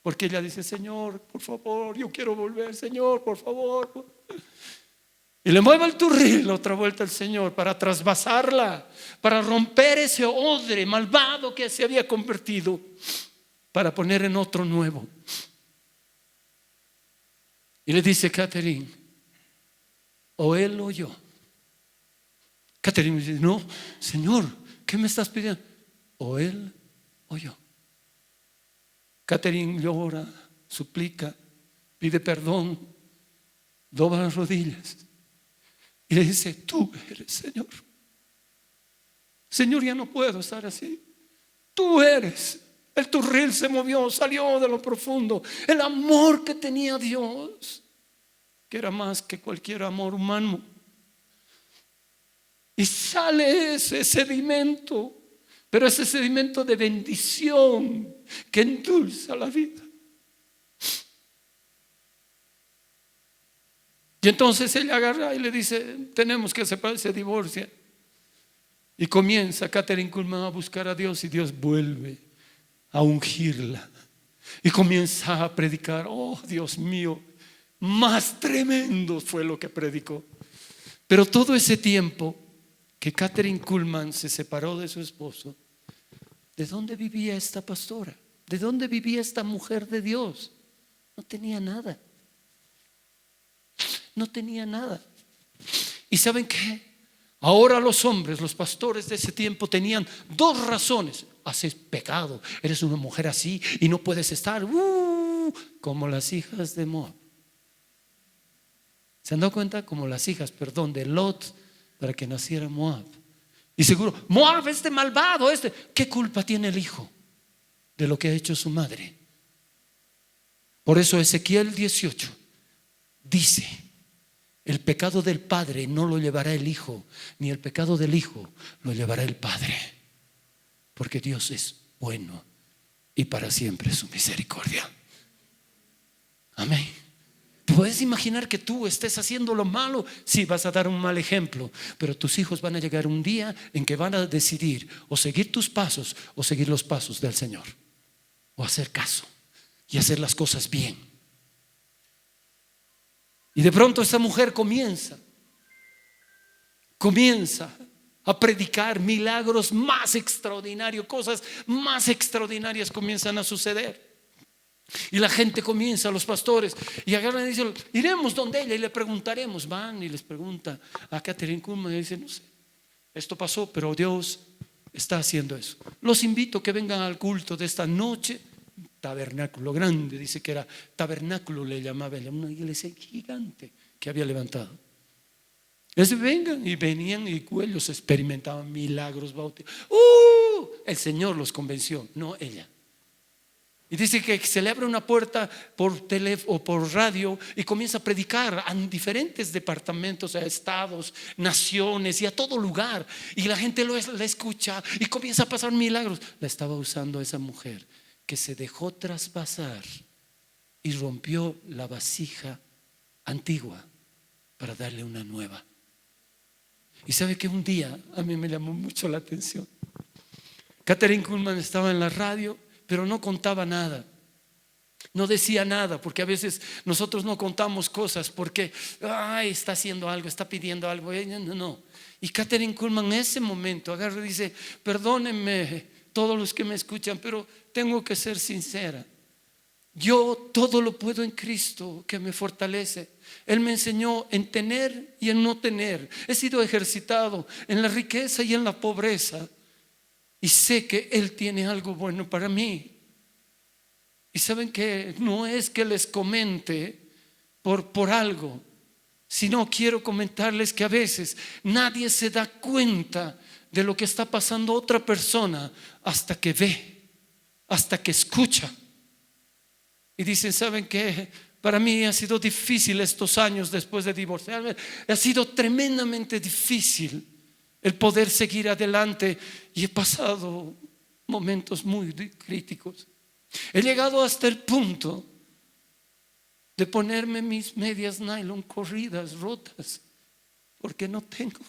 porque ella dice: Señor, por favor, yo quiero volver, Señor, por favor. Y le mueve el turril otra vuelta el Señor para trasvasarla, para romper ese odre malvado que se había convertido, para poner en otro nuevo. Y le dice: Kathryn, o él o yo. Kathryn dice: no, Señor, ¿qué me estás pidiendo? O él o yo. Kathryn llora, suplica, pide perdón, dobla las rodillas y le dice: tú eres, Señor. Señor, ya no puedo estar así. Tú eres. El turril se movió, salió de lo profundo. El amor que tenía Dios, que era más que cualquier amor humano, y sale ese sedimento, pero ese sedimento de bendición que endulza la vida. Y entonces ella agarra y le dice: tenemos que separar, se divorcia. Y comienza Kathryn Kuhlman a buscar a Dios, y Dios vuelve a ungirla y comienza a predicar. Oh, Dios mío, más tremendo fue lo que predicó. Pero todo ese tiempo que Kathryn Kuhlman se separó de su esposo, ¿de dónde vivía esta pastora? ¿De dónde vivía esta mujer de Dios? No tenía nada. No tenía nada. ¿Y saben qué? Ahora los hombres, los pastores de ese tiempo tenían dos razones. Haces pecado, eres una mujer así y no puedes estar como las hijas de Moab. ¿Se han dado cuenta? Como las hijas, de Lot, para que naciera Moab. Y seguro, Moab, este malvado, ¿qué culpa tiene el hijo de lo que ha hecho su madre? Por eso Ezequiel 18 dice: el pecado del padre no lo llevará el hijo, ni el pecado del hijo lo llevará el padre, porque Dios es bueno y para siempre su misericordia. Amén. ¿Puedes imaginar que tú estés haciendo lo malo? Sí, vas a dar un mal ejemplo, pero tus hijos van a llegar un día en que van a decidir o seguir tus pasos o seguir los pasos del Señor, o hacer caso y hacer las cosas bien. Y de pronto esa mujer comienza a predicar milagros más extraordinarios, cosas más extraordinarias comienzan a suceder. Y la gente comienza, los pastores, y agarran y dicen: iremos donde ella y le preguntaremos. Van y les pregunta a Kathryn Kuhlman y dicen: no sé, esto pasó, pero Dios está haciendo eso. Los invito a que vengan al culto de esta noche. Tabernáculo grande, dice que era tabernáculo, le llamaba ella, una iglesia gigante que había levantado. Les vengan, y venían y ellos experimentaban milagros, bautizos. El Señor los convenció, no ella. Y dice que se le abre una puerta por teléfono o por radio y comienza a predicar a diferentes departamentos, a estados, naciones y a todo lugar. Y la gente la escucha y comienza a pasar milagros. La estaba usando esa mujer que se dejó traspasar y rompió la vasija antigua para darle una nueva. Y sabe que un día a mí me llamó mucho la atención. Kathryn Kuhlman estaba en la radio, pero no contaba nada, no decía nada, porque a veces nosotros no contamos cosas porque está haciendo algo, está pidiendo algo. Ella no. Y Kathryn Kuhlman en ese momento agarra y dice: perdónenme todos los que me escuchan, pero tengo que ser sincera. Yo todo lo puedo en Cristo que me fortalece. Él me enseñó en tener y en no tener. He sido ejercitado en la riqueza y en la pobreza. Y sé que Él tiene algo bueno para mí. Y saben que no es que les comente por algo, sino quiero comentarles que a veces nadie se da cuenta de lo que está pasando otra persona hasta que ve, hasta que escucha. Y dicen: ¿saben qué? Para mí ha sido difícil estos años después de divorciarme. Ha sido tremendamente difícil el poder seguir adelante, y he pasado momentos muy críticos. He llegado hasta el punto de ponerme mis medias nylon corridas, rotas, porque no tengo.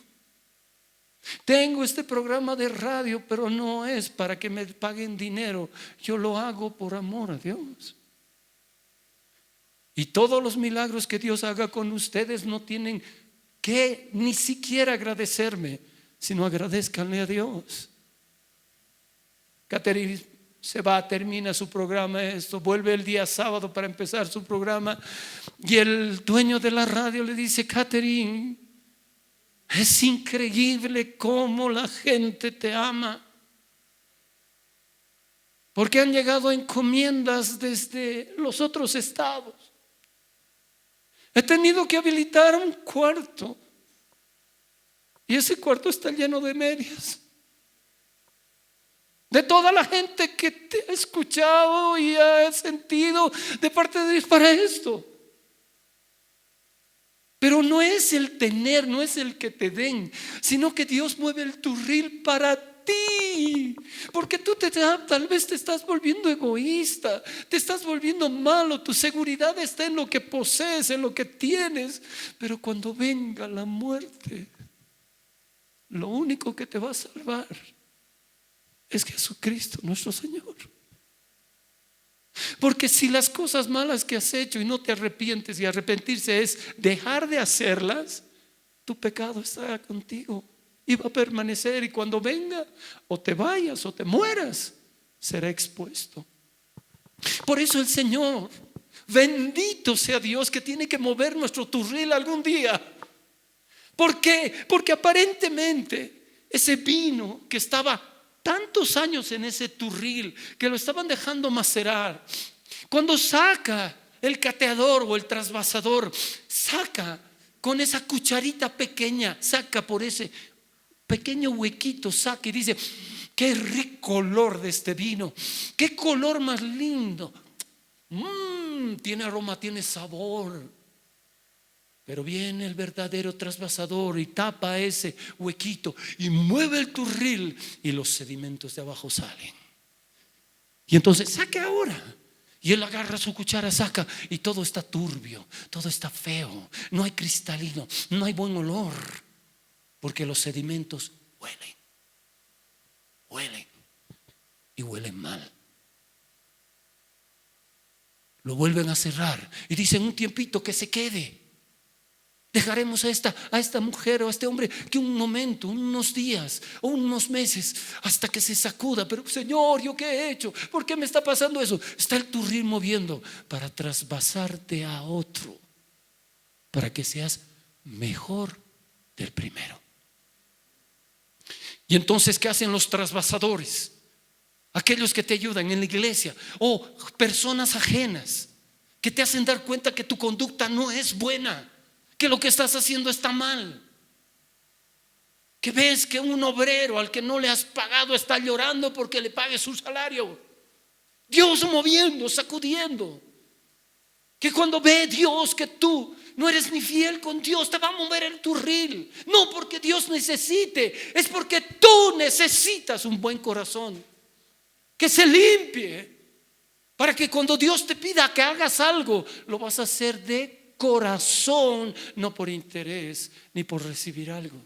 Tengo este programa de radio, pero no es para que me paguen dinero. Yo lo hago por amor a Dios. Y todos los milagros que Dios haga con ustedes no tienen que ni siquiera agradecerme, sino agradezcanle a Dios. Kathryn se va, termina su programa, vuelve el día sábado para empezar su programa, y el dueño de la radio le dice: Kathryn, es increíble cómo la gente te ama, porque han llegado encomiendas desde los otros estados. He tenido que habilitar un cuarto, y ese cuarto está lleno de medias de toda la gente que te ha escuchado y ha sentido de parte de Dios para esto. Pero no es el tener, no es el que te den, sino que Dios mueve el turril para ti. Porque tú tal vez te estás volviendo egoísta, te estás volviendo malo, tu seguridad está en lo que posees, en lo que tienes. Pero cuando venga la muerte, lo único que te va a salvar es Jesucristo nuestro Señor. Porque si las cosas malas que has hecho y no te arrepientes, y arrepentirse es dejar de hacerlas, tu pecado estará contigo y va a permanecer, y cuando venga, o te vayas o te mueras, será expuesto. Por eso el Señor, bendito sea Dios, que tiene que mover nuestro turril algún día. ¿Por qué? Porque aparentemente ese vino que estaba tantos años en ese turril, que lo estaban dejando macerar, cuando saca el cateador o el trasvasador, saca con esa cucharita pequeña, saca por ese pequeño huequito, saca y dice: qué rico olor de este vino, qué color más lindo, tiene aroma, tiene sabor. Pero viene el verdadero trasvasador y tapa ese huequito y mueve el turril, y los sedimentos de abajo salen. Y entonces saque ahora. Y él agarra su cuchara, saca, y todo está turbio, todo está feo, no hay cristalino, no hay buen olor, porque los sedimentos huelen y huelen mal. Lo vuelven a cerrar y dicen: un tiempito que se quede. Dejaremos a esta mujer o a este hombre que un momento, unos días o unos meses, hasta que se sacuda. Pero Señor, ¿yo qué he hecho? ¿Por qué me está pasando eso? Está el turril moviendo para trasvasarte a otro, para que seas mejor del primero. Y entonces, ¿qué hacen los trasvasadores? Aquellos que te ayudan en la iglesia o personas ajenas que te hacen dar cuenta que tu conducta no es buena, que lo que estás haciendo está mal, que ves que un obrero al que no le has pagado está llorando porque le pague su salario. Dios moviendo, sacudiendo. Que cuando ve Dios que tú no eres ni fiel con Dios, te va a mover el turril. No porque Dios necesite, es porque tú necesitas un buen corazón que se limpie, para que cuando Dios te pida que hagas algo, lo vas a hacer de corazón, no por interés ni por recibir algo.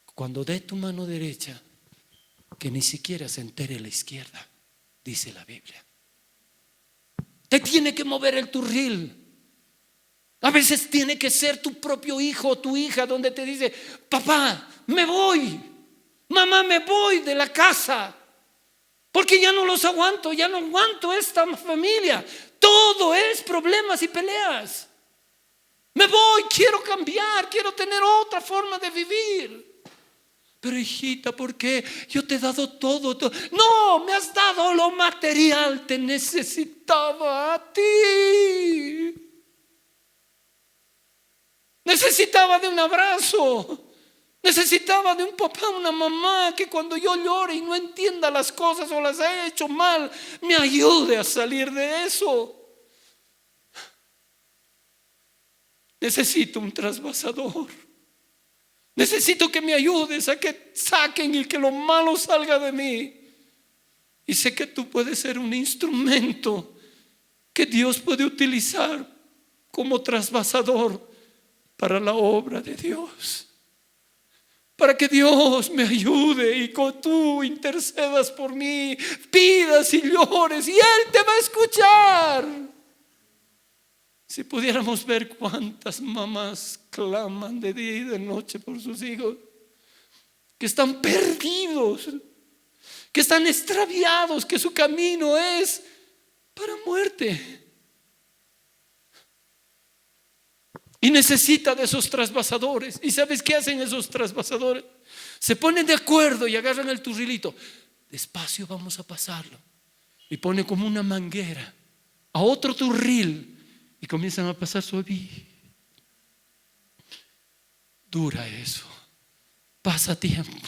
Cuando dé tu mano derecha, que ni siquiera se entere la izquierda, dice la Biblia. Te tiene que mover el turril. A veces tiene que ser tu propio hijo o tu hija donde te dice: papá, me voy, mamá, me voy de la casa, porque ya no los aguanto, ya no aguanto esta familia. Todo es problemas y peleas. Me voy, quiero cambiar, quiero tener otra forma de vivir. Pero hijita, ¿por qué? Yo te he dado todo. No, me has dado lo material, te necesitaba a ti. Necesitaba de un abrazo. Necesitaba de un papá, una mamá que cuando yo llore y no entienda las cosas o las he hecho mal, me ayude a salir de eso. Necesito un trasvasador. Necesito que me ayudes a que saquen y que lo malo salga de mí. Y sé que tú puedes ser un instrumento que Dios puede utilizar como trasvasador para la obra de Dios. Para que Dios me ayude y tú intercedas por mí, pidas y llores y Él te va a escuchar. Si pudiéramos ver cuántas mamás claman de día y de noche por sus hijos, que están perdidos, que están extraviados, que su camino es para muerte. Y necesita de esos trasvasadores. ¿Y sabes qué hacen esos trasvasadores? Se ponen de acuerdo y agarran el turrilito. Despacio vamos a pasarlo. Y pone como una manguera a otro turril y comienzan a pasar suave. Dura eso. Pasa tiempo.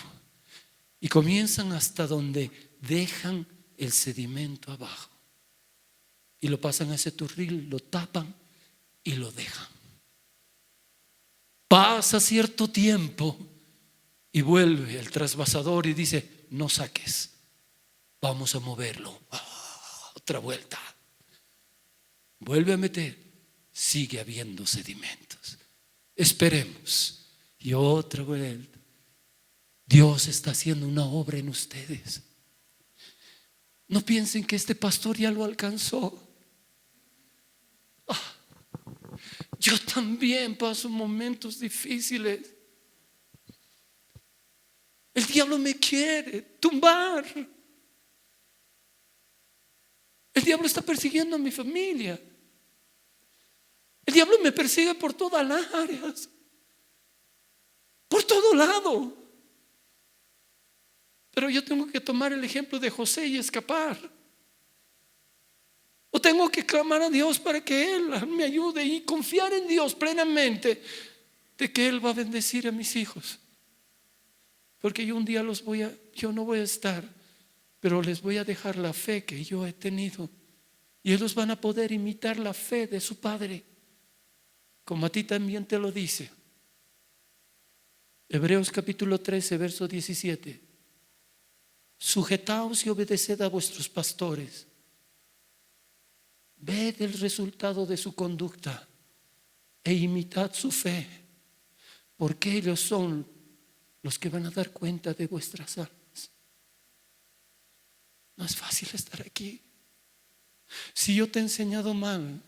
Y comienzan hasta donde dejan el sedimento abajo. Y lo pasan a ese turril, lo tapan y lo dejan. Pasa cierto tiempo y vuelve el trasvasador y dice: no saques, vamos a moverlo. Otra vuelta. Vuelve a meter, sigue habiendo sedimentos. Esperemos. Y otra vuelta. Dios está haciendo una obra en ustedes. No piensen que este pastor ya lo alcanzó. Yo también paso momentos difíciles. El diablo me quiere tumbar. El diablo está persiguiendo a mi familia. El diablo me persigue por todas las áreas, por todo lado. Pero yo tengo que tomar el ejemplo de José y escapar. O tengo que clamar a Dios para que Él me ayude y confiar en Dios plenamente de que Él va a bendecir a mis hijos. Porque yo un día yo no voy a estar, pero les voy a dejar la fe que yo he tenido. Y ellos van a poder imitar la fe de su padre, como a ti también te lo dice. Hebreos capítulo 13, verso 17. Sujetaos y obedeced a vuestros pastores. Ved el resultado de su conducta e imitad su fe, porque ellos son los que van a dar cuenta de vuestras almas. No es fácil estar aquí. Si yo te he enseñado mal,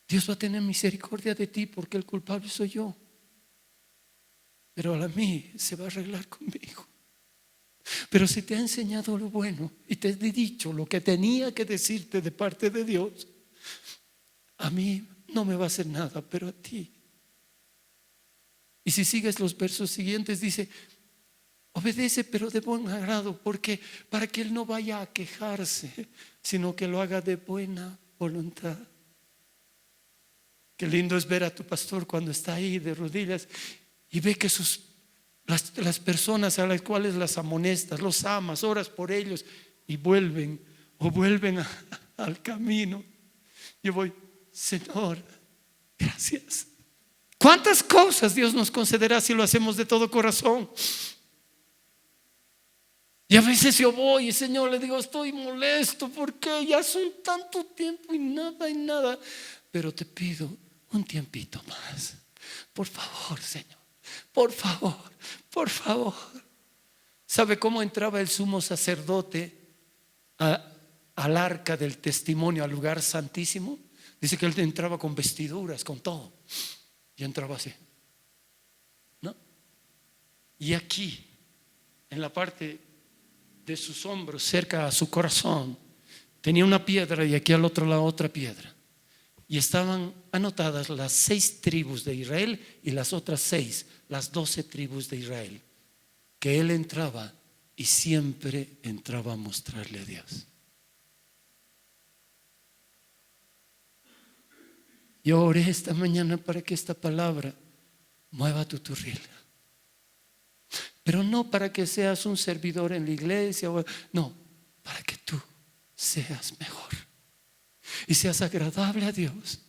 Dios va a tener misericordia de ti porque el culpable soy yo. Pero a mí se va a arreglar conmigo. Pero si te ha enseñado lo bueno y te he dicho lo que tenía que decirte de parte de Dios, a mí no me va a hacer nada, pero a ti. Y si sigues los versos siguientes, dice: obedece pero de buen agrado, porque para que él no vaya a quejarse, sino que lo haga de buena voluntad. Qué lindo es ver a tu pastor cuando está ahí de rodillas y ve que las personas a las cuales las amonestas, los amas, oras por ellos y vuelven al camino. Yo voy: Señor, gracias. ¿Cuántas cosas Dios nos concederá si lo hacemos de todo corazón? Y a veces yo voy y, Señor, le digo: estoy molesto porque ya son tanto tiempo y nada. Pero te pido un tiempito más. Por favor, Señor, por favor. ¿Sabe cómo entraba el sumo sacerdote al arca del testimonio, al lugar santísimo? Dice que él entraba con vestiduras, con todo. Y entraba así, ¿no? Y aquí, en la parte de sus hombros, cerca a su corazón, tenía una piedra, y aquí al otro lado otra piedra. Y estaban anotadas las 6 tribus de Israel y las otras 6, las 12 tribus de Israel, que él entraba y siempre entraba a mostrarle a Dios. Yo oré esta mañana para que esta palabra mueva tu turril, pero no para que seas un servidor en la iglesia, no, para que tú seas mejor y seas agradable a Dios,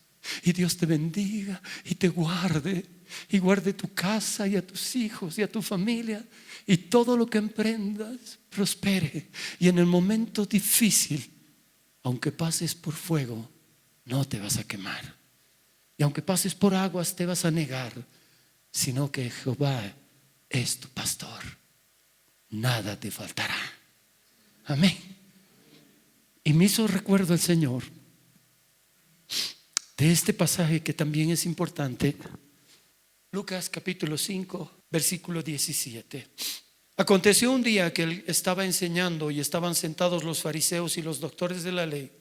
y Dios te bendiga y te guarde, y guarde tu casa y a tus hijos y a tu familia, y todo lo que emprendas prospere, y en el momento difícil, aunque pases por fuego, no te vas a quemar, y aunque pases por aguas te vas a negar, sino que Jehová es tu pastor, nada te faltará. Amén. Y me hizo recuerdo el Señor de este pasaje que también es importante. Lucas capítulo 5, versículo 17. Aconteció un día que él estaba enseñando y estaban sentados los fariseos y los doctores de la ley,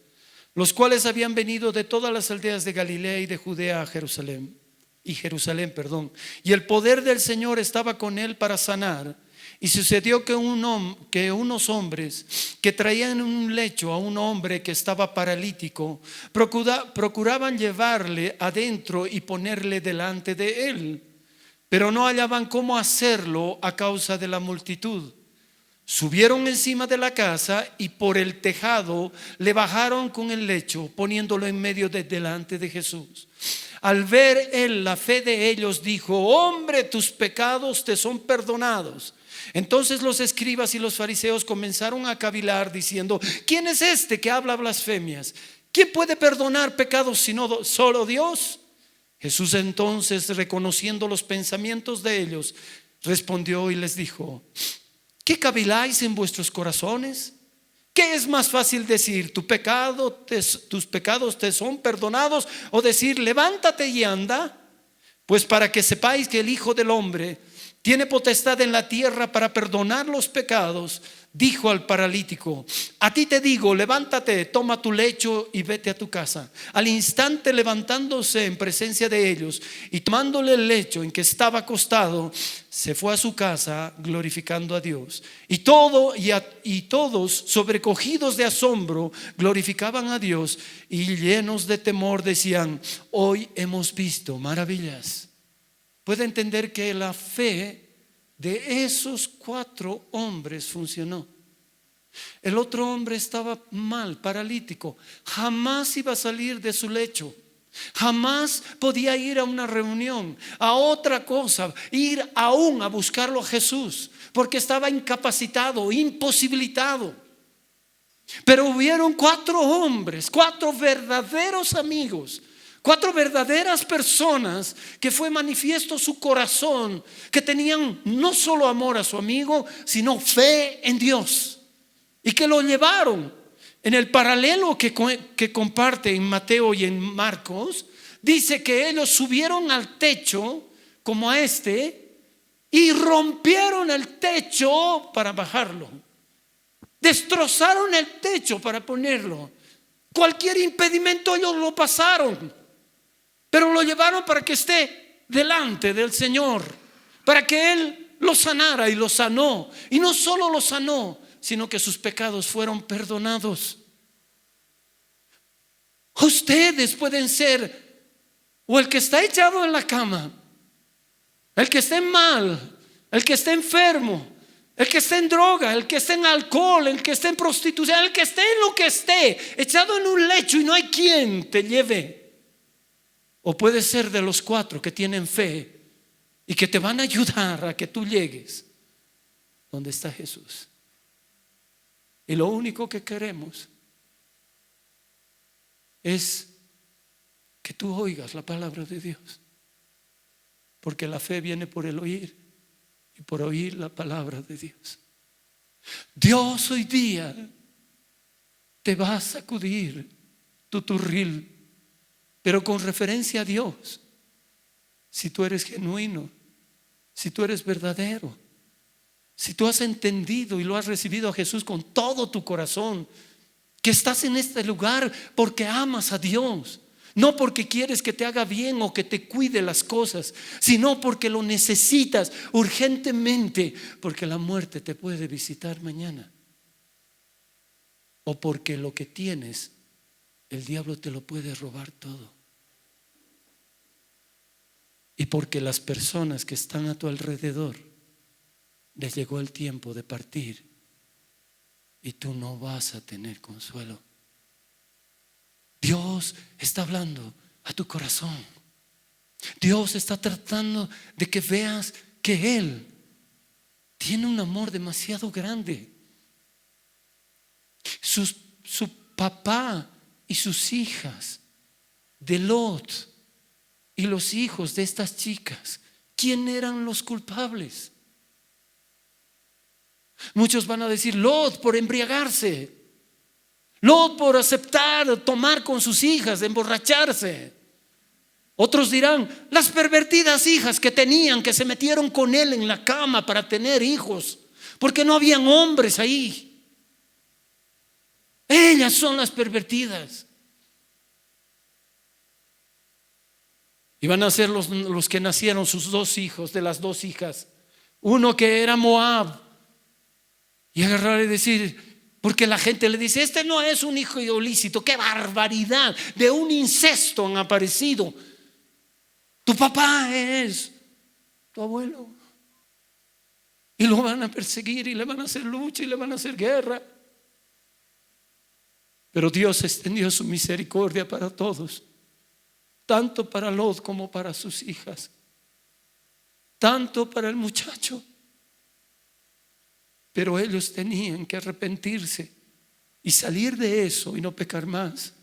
los cuales habían venido de todas las aldeas de Galilea y de Judea a Jerusalén. Y el poder del Señor estaba con él para sanar. Y sucedió que unos hombres que traían en un lecho a un hombre que estaba paralítico procuraban llevarle adentro y ponerle delante de él, pero no hallaban cómo hacerlo a causa de la multitud. Subieron encima de la casa y por el tejado le bajaron con el lecho, poniéndolo en medio delante de Jesús. Al ver él la fe de ellos, dijo: hombre, tus pecados te son perdonados. Entonces los escribas y los fariseos comenzaron a cavilar diciendo: ¿quién es este que habla blasfemias? ¿Quién puede perdonar pecados sino solo Dios? Jesús entonces, reconociendo los pensamientos de ellos, respondió y les dijo: ¿qué caviláis en vuestros corazones? ¿Qué es más fácil decir: tus pecados te son perdonados, o decir: levántate y anda? Pues para que sepáis que el Hijo del Hombre tiene potestad en la tierra para perdonar los pecados, dijo al paralítico: a ti te digo, levántate, toma tu lecho y vete a tu casa. Al instante, levantándose en presencia de ellos y tomándole el lecho en que estaba acostado, se fue a su casa glorificando a Dios. Y todos, sobrecogidos de asombro, glorificaban a Dios, y llenos de temor decían: hoy hemos visto maravillas. Puede entender que la fe de esos 4 hombres funcionó. El otro hombre estaba mal, paralítico, jamás iba a salir de su lecho, jamás podía ir a una reunión, a otra cosa, ir aún a buscarlo a Jesús, porque estaba incapacitado, imposibilitado. Pero hubieron 4 hombres, 4 verdaderos amigos, 4 verdaderas personas que fue manifiesto su corazón, que tenían no solo amor a su amigo, sino fe en Dios, y que lo llevaron en el paralelo que comparte en Mateo y en Marcos. dice que ellos subieron al techo como a este y rompieron el techo para bajarlo. Destrozaron el techo para ponerlo. Cualquier impedimento ellos lo pasaron, pero lo llevaron para que esté delante del Señor, para que Él lo sanara, y lo sanó. Y no solo lo sanó, sino que sus pecados fueron perdonados. Ustedes pueden ser o el que está echado en la cama, el que esté mal, el que esté enfermo, el que esté en droga, el que esté en alcohol, el que esté en prostitución, el que esté en lo que esté, echado en un lecho y no hay quien te lleve. O puede ser de los 4 que tienen fe y que te van a ayudar a que tú llegues donde está Jesús. Y lo único que queremos es que tú oigas la palabra de Dios, porque la fe viene por el oír y por oír la palabra de Dios. Dios hoy día te va a sacudir tu turril, pero con referencia a Dios. Si tú eres genuino, si tú eres verdadero, si tú has entendido y lo has recibido a Jesús con todo tu corazón, que estás en este lugar porque amas a Dios, no porque quieres que te haga bien o que te cuide las cosas, sino porque lo necesitas urgentemente, porque la muerte te puede visitar mañana, o porque lo que tienes, el diablo te lo puede robar todo, y porque las personas que están a tu alrededor les llegó el tiempo de partir y tú no vas a tener consuelo. Dios está hablando a tu corazón. Dios está tratando de que veas que Él tiene un amor demasiado grande. Su papá y sus hijas de Lot y los hijos de estas chicas, ¿quién eran los culpables? Muchos van a decir: Lot por embriagarse, Lot por aceptar tomar con sus hijas, emborracharse. Otros dirán: las pervertidas hijas que tenían, que se metieron con él en la cama para tener hijos, porque no habían hombres ahí. Ellas son las pervertidas. Y van a ser los que nacieron sus 2 hijos, de las 2 hijas. Uno que era Moab, y agarrar y decir, porque la gente le dice: este no es un hijo ilícito. ¡Qué barbaridad! De un incesto han aparecido. Tu papá es tu abuelo. Y lo van a perseguir y le van a hacer lucha y le van a hacer guerra. Pero Dios extendió su misericordia para todos, tanto para Lot como para sus hijas, tanto para el muchacho. Pero ellos tenían que arrepentirse y salir de eso y no pecar más.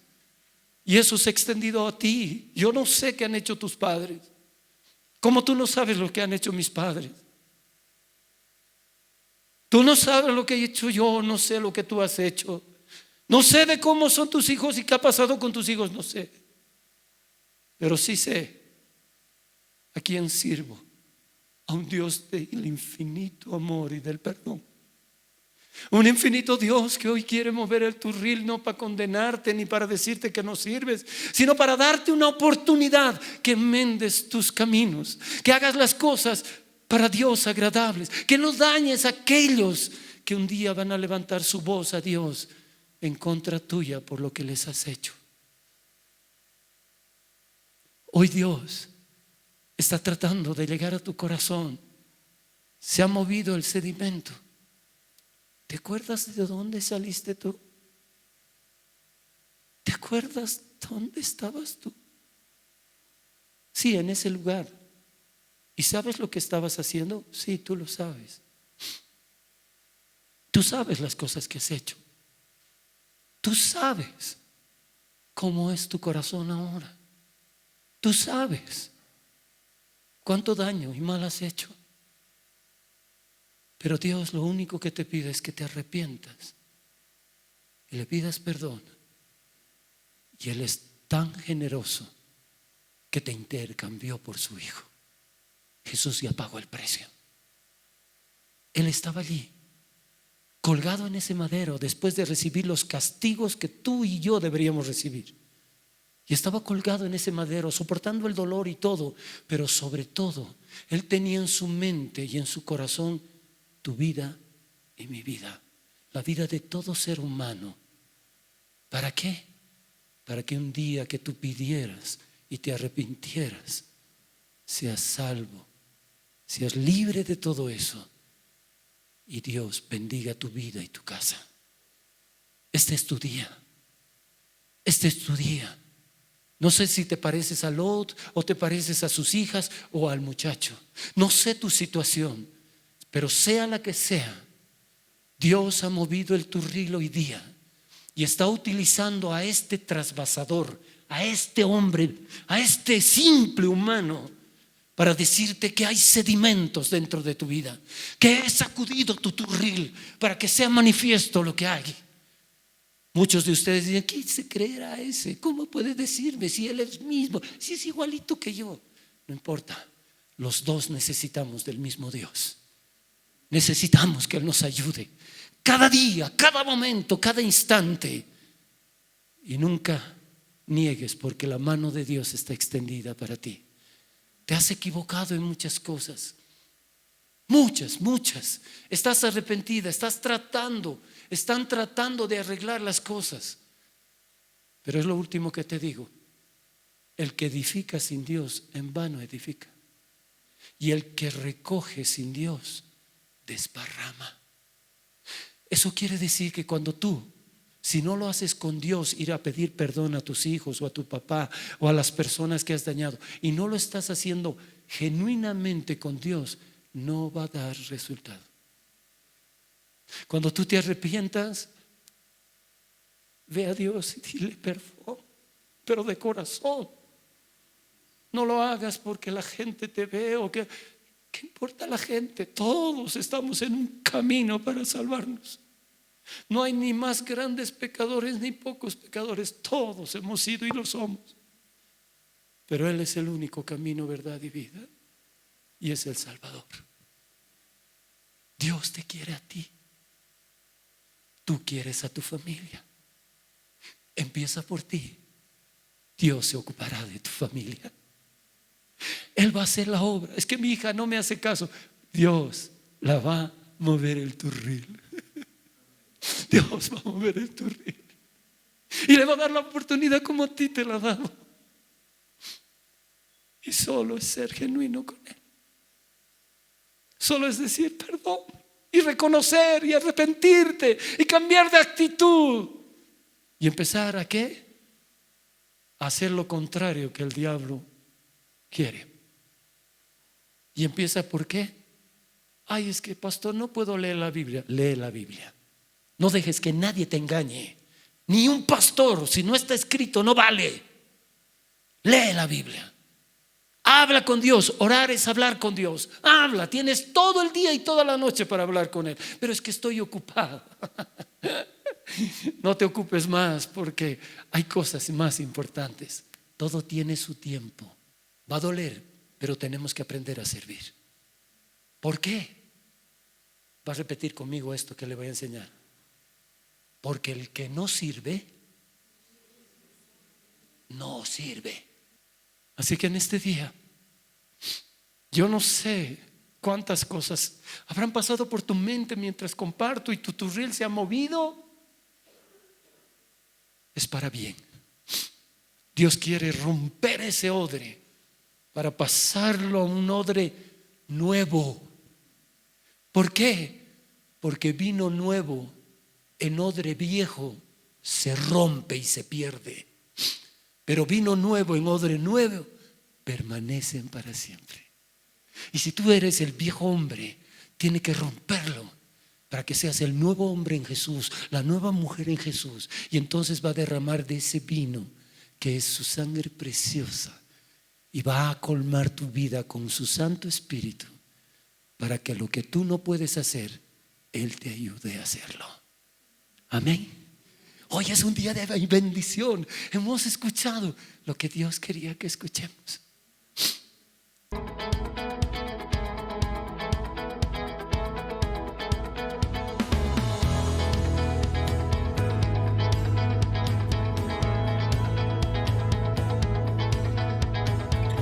Y eso se ha extendido a ti. Yo no sé qué han hecho tus padres, como tú no sabes lo que han hecho mis padres. Tú no sabes lo que he hecho yo, no sé lo que tú has hecho. No sé de cómo son tus hijos y qué ha pasado con tus hijos, no sé. Pero sí sé a quién sirvo: a un Dios del infinito amor y del perdón. Un infinito Dios que hoy quiere mover el turril, no para condenarte ni para decirte que no sirves, sino para darte una oportunidad, que enmendes tus caminos, que hagas las cosas para Dios agradables, que no dañes a aquellos que un día van a levantar su voz a Dios en contra tuya por lo que les has hecho. Hoy Dios está tratando de llegar a tu corazón. Se ha movido el sedimento. ¿Te acuerdas de dónde saliste tú? ¿Te acuerdas dónde estabas tú? Sí, en ese lugar. ¿Y sabes lo que estabas haciendo? Sí, tú lo sabes. Tú sabes las cosas que has hecho. Tú sabes cómo es tu corazón ahora. Tú sabes cuánto daño y mal has hecho. Pero Dios lo único que te pide es que te arrepientas y le pidas perdón. Y Él es tan generoso que te intercambió por su Hijo. Jesús ya pagó el precio. Él estaba allí, colgado en ese madero, después de recibir los castigos que tú y yo deberíamos recibir. Y estaba colgado en ese madero, soportando el dolor y todo, pero sobre todo, Él tenía en su mente y en su corazón tu vida y mi vida, la vida de todo ser humano. ¿Para qué? Para que un día que tú pidieras y te arrepintieras, seas salvo, seas libre de todo eso, y Dios bendiga tu vida y tu casa. Este es tu día. Este es tu día. No sé si te pareces a Lot o te pareces a sus hijas o al muchacho. No sé tu situación, pero sea la que sea, Dios ha movido el turril hoy día y está utilizando a este trasvasador, a este hombre, a este simple humano, para decirte que hay sedimentos dentro de tu vida, que he sacudido tu turril para que sea manifiesto lo que hay. Muchos de ustedes dicen: ¿quién se creerá ese? ¿Cómo puede decirme si él es mismo? Si es igualito que yo. No importa, los dos necesitamos del mismo Dios. Necesitamos que Él nos ayude cada día, cada momento, cada instante. Y nunca niegues, porque la mano de Dios está extendida para ti. Te has equivocado en muchas cosas, muchas. Estás arrepentida, están tratando de arreglar las cosas. Pero es lo último que te digo: el que edifica sin Dios, en vano edifica. Y el que recoge sin Dios, desparrama. Eso quiere decir que cuando tú, si no lo haces con Dios, ir a pedir perdón a tus hijos o a tu papá o a las personas que has dañado, y no lo estás haciendo genuinamente con Dios, no va a dar resultado. Cuando tú te arrepientas, ve a Dios y dile perdón, pero de corazón. No lo hagas porque la gente te ve o que... ¿Qué importa la gente? Todos estamos en un camino para salvarnos. No hay ni más grandes pecadores ni pocos pecadores. Todos hemos sido y lo somos. Pero Él es el único camino, verdad y vida. Y es el Salvador. Dios te quiere a ti. Tú quieres a tu familia. Empieza por ti. Dios se ocupará de tu familia. Él va a hacer la obra. Es que mi hija no me hace caso. Dios la va a mover el turril. Dios va a mover el turril. Y le va a dar la oportunidad como a ti te la ha dado. Y solo es ser genuino con Él. Solo es decir perdón y reconocer y arrepentirte y cambiar de actitud. Y empezar ¿a qué? A hacer lo contrario que el diablo quiere. Y empieza ¿por qué? Ay, es que pastor, no puedo leer la Biblia. Lee la Biblia. No dejes que nadie te engañe. Ni un pastor, si no está escrito, no vale. Lee la Biblia. Habla con Dios. Orar es hablar con Dios. Habla, tienes todo el día y toda la noche para hablar con Él. Pero es que estoy ocupado. No te ocupes más, porque hay cosas más importantes. Todo tiene su tiempo. Va a doler, pero tenemos que aprender a servir. ¿Por qué? Va a repetir conmigo esto que le voy a enseñar. Porque el que no sirve, no sirve. Así que en este día, yo no sé cuántas cosas habrán pasado por tu mente mientras comparto y tu turril se ha movido. Es para bien. Dios quiere romper ese odre para pasarlo a un odre nuevo. ¿Por qué? Porque vino nuevo en odre viejo se rompe y se pierde. Pero vino nuevo en odre nuevo permanecen para siempre. Y si tú eres el viejo hombre, tiene que romperlo para que seas el nuevo hombre en Jesús, la nueva mujer en Jesús. Y entonces va a derramar de ese vino que es su sangre preciosa y va a colmar tu vida con su Santo Espíritu para que lo que tú no puedes hacer, Él te ayude a hacerlo. Amén. Hoy es un día de bendición. Hemos escuchado lo que Dios quería que escuchemos.